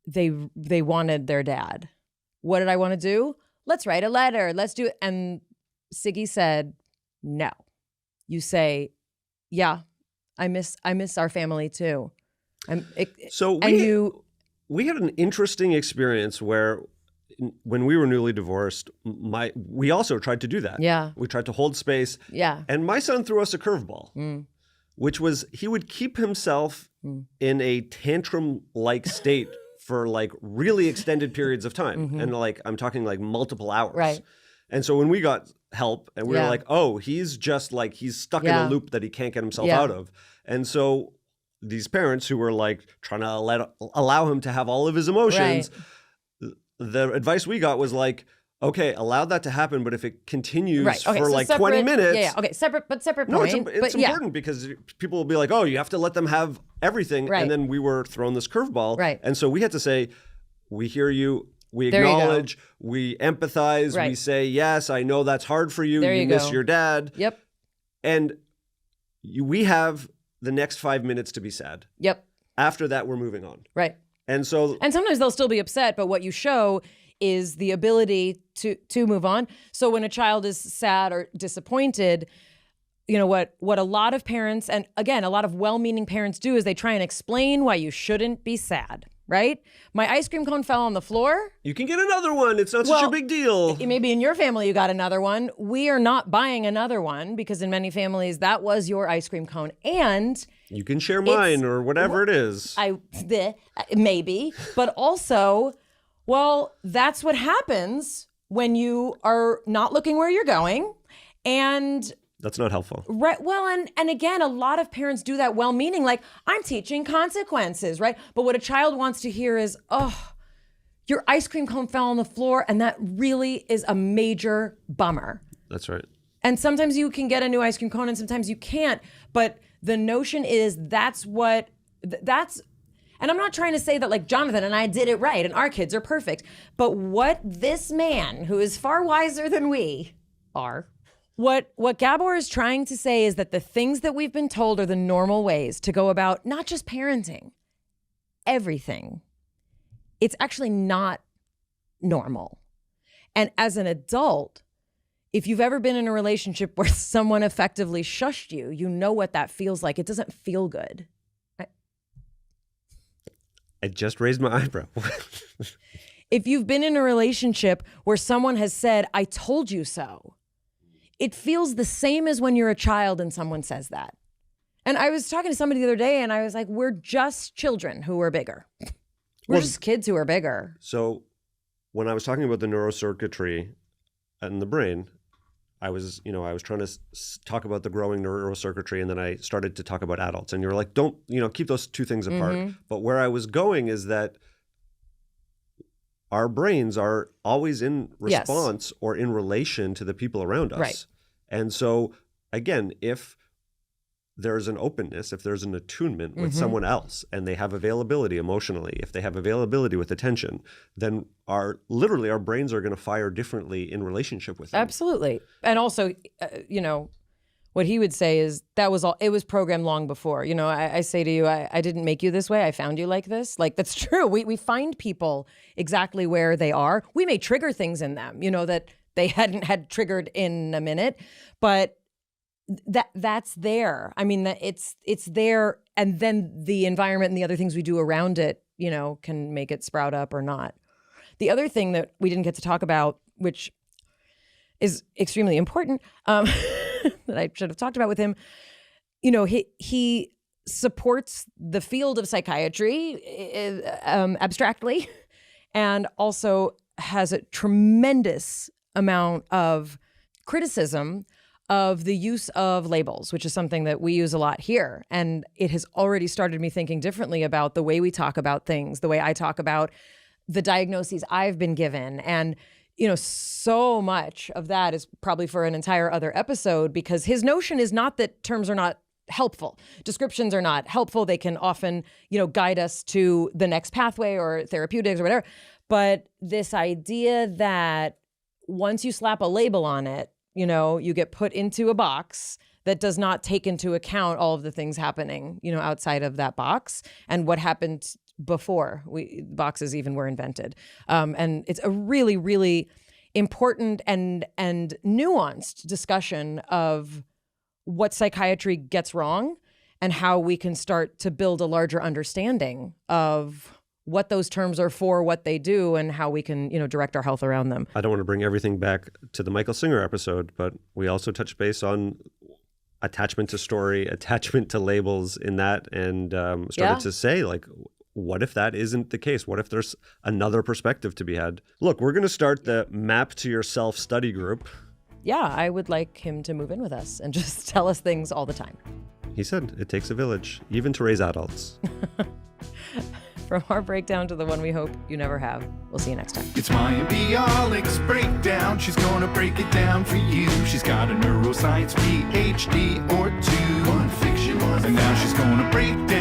they wanted their dad. What did I want to do? Let's write a letter. Let's do it. And Siggy said, no. You say, yeah, I miss our family too. We had an interesting experience where when we were newly divorced, we also tried to do that. Yeah. We tried to hold space. Yeah. And my son threw us a curveball, which was he would keep himself in a tantrum-like state for really extended periods of time. And I'm talking multiple hours. Right. And so when we got help and we were like, oh, he's just he's stuck in a loop that he can't get himself out of. And so these parents who were trying to allow him to have all of his emotions, the advice we got was okay, allow that to happen, but if it continues for separate, 20 minutes. Yeah. Okay, separate point. No, it's important because people will be oh, you have to let them have everything. Right. And then we were thrown this curveball. Right. And so we had to say, we hear you. We acknowledge, we empathize, we say, yes, I know that's hard for you. You miss your dad. Yep. And we have the next 5 minutes to be sad. Yep. After that, we're moving on. Right. And sometimes they'll still be upset, but what you show is the ability to move on. So when a child is sad or disappointed, what a lot of parents, and again, a lot of well-meaning parents do is they try and explain why you shouldn't be sad. Right? My ice cream cone fell on the floor. You can get another one. It's not such a big deal. Maybe in your family you got another one. We are not buying another one because in many families that was your ice cream cone. And you can share mine or whatever it is. Maybe. But also, that's what happens when you are not looking where you're going. And that's not helpful. Right. Well, and again, a lot of parents do that well-meaning, I'm teaching consequences, right? But what a child wants to hear is, oh, your ice cream cone fell on the floor, and that really is a major bummer. That's right. And sometimes you can get a new ice cream cone and sometimes you can't. But the notion is that's, and I'm not trying to say that like Jonathan and I did it right and our kids are perfect. But what this man, who is far wiser than we are, what Gabor is trying to say is that the things that we've been told are the normal ways to go about not just parenting, everything. It's actually not normal. And as an adult, if you've ever been in a relationship where someone effectively shushed you, you know what that feels like. It doesn't feel good. I just raised my eyebrow. If you've been in a relationship where someone has said, I told you so, it feels the same as when you're a child and someone says that. And I was talking to somebody the other day and I was like, we're just children who are bigger. We're just kids who are bigger. So when I was talking about the neurocircuitry and the brain, I was trying to talk about the growing neurocircuitry, and then I started to talk about adults. And you were like, don't, keep those two things apart. Mm-hmm. But where I was going is that our brains are always in response or in relation to the people around us. Right. And so, again, if there's an openness, if there's an attunement with someone else and they have availability emotionally, if they have availability with attention, then our brains are going to fire differently in relationship with them. Absolutely. And also, what he would say is it was programmed long before. I say to you, I didn't make you this way. I found you like this. Like, that's true. We find people exactly where they are. We may trigger things in them, that they hadn't had triggered in a minute, but that's there. I mean, it's there, and then the environment and the other things we do around it, can make it sprout up or not. The other thing that we didn't get to talk about, which is extremely important, that I should have talked about with him, he supports the field of psychiatry abstractly, and also has a tremendous amount of criticism of the use of labels, which is something that we use a lot here. And it has already started me thinking differently about the way we talk about things, the way I talk about the diagnoses I've been given. And, so much of that is probably for an entire other episode, because his notion is not that terms are not helpful. Descriptions are not helpful. They can often, guide us to the next pathway or therapeutics or whatever. But this idea that once you slap a label on it, you get put into a box that does not take into account all of the things happening, outside of that box and what happened before boxes even were invented. And it's a really, really important and nuanced discussion of what psychiatry gets wrong and how we can start to build a larger understanding of what those terms are for, what they do, and how we can, direct our health around them. I don't want to bring everything back to the Michael Singer episode, but we also touched base on attachment to story, attachment to labels in that, and started to say, like, what if that isn't the case? What if there's another perspective to be had? Look, we're going to start the Map to Yourself study group. Yeah, I would like him to move in with us and just tell us things all the time. He said it takes a village, even to raise adults. From our breakdown to the one we hope you never have. We'll see you next time. It's Maya Bialik's breakdown. She's gonna break it down for you. She's got a neuroscience PhD or two. One fiction, one and now she's gonna break down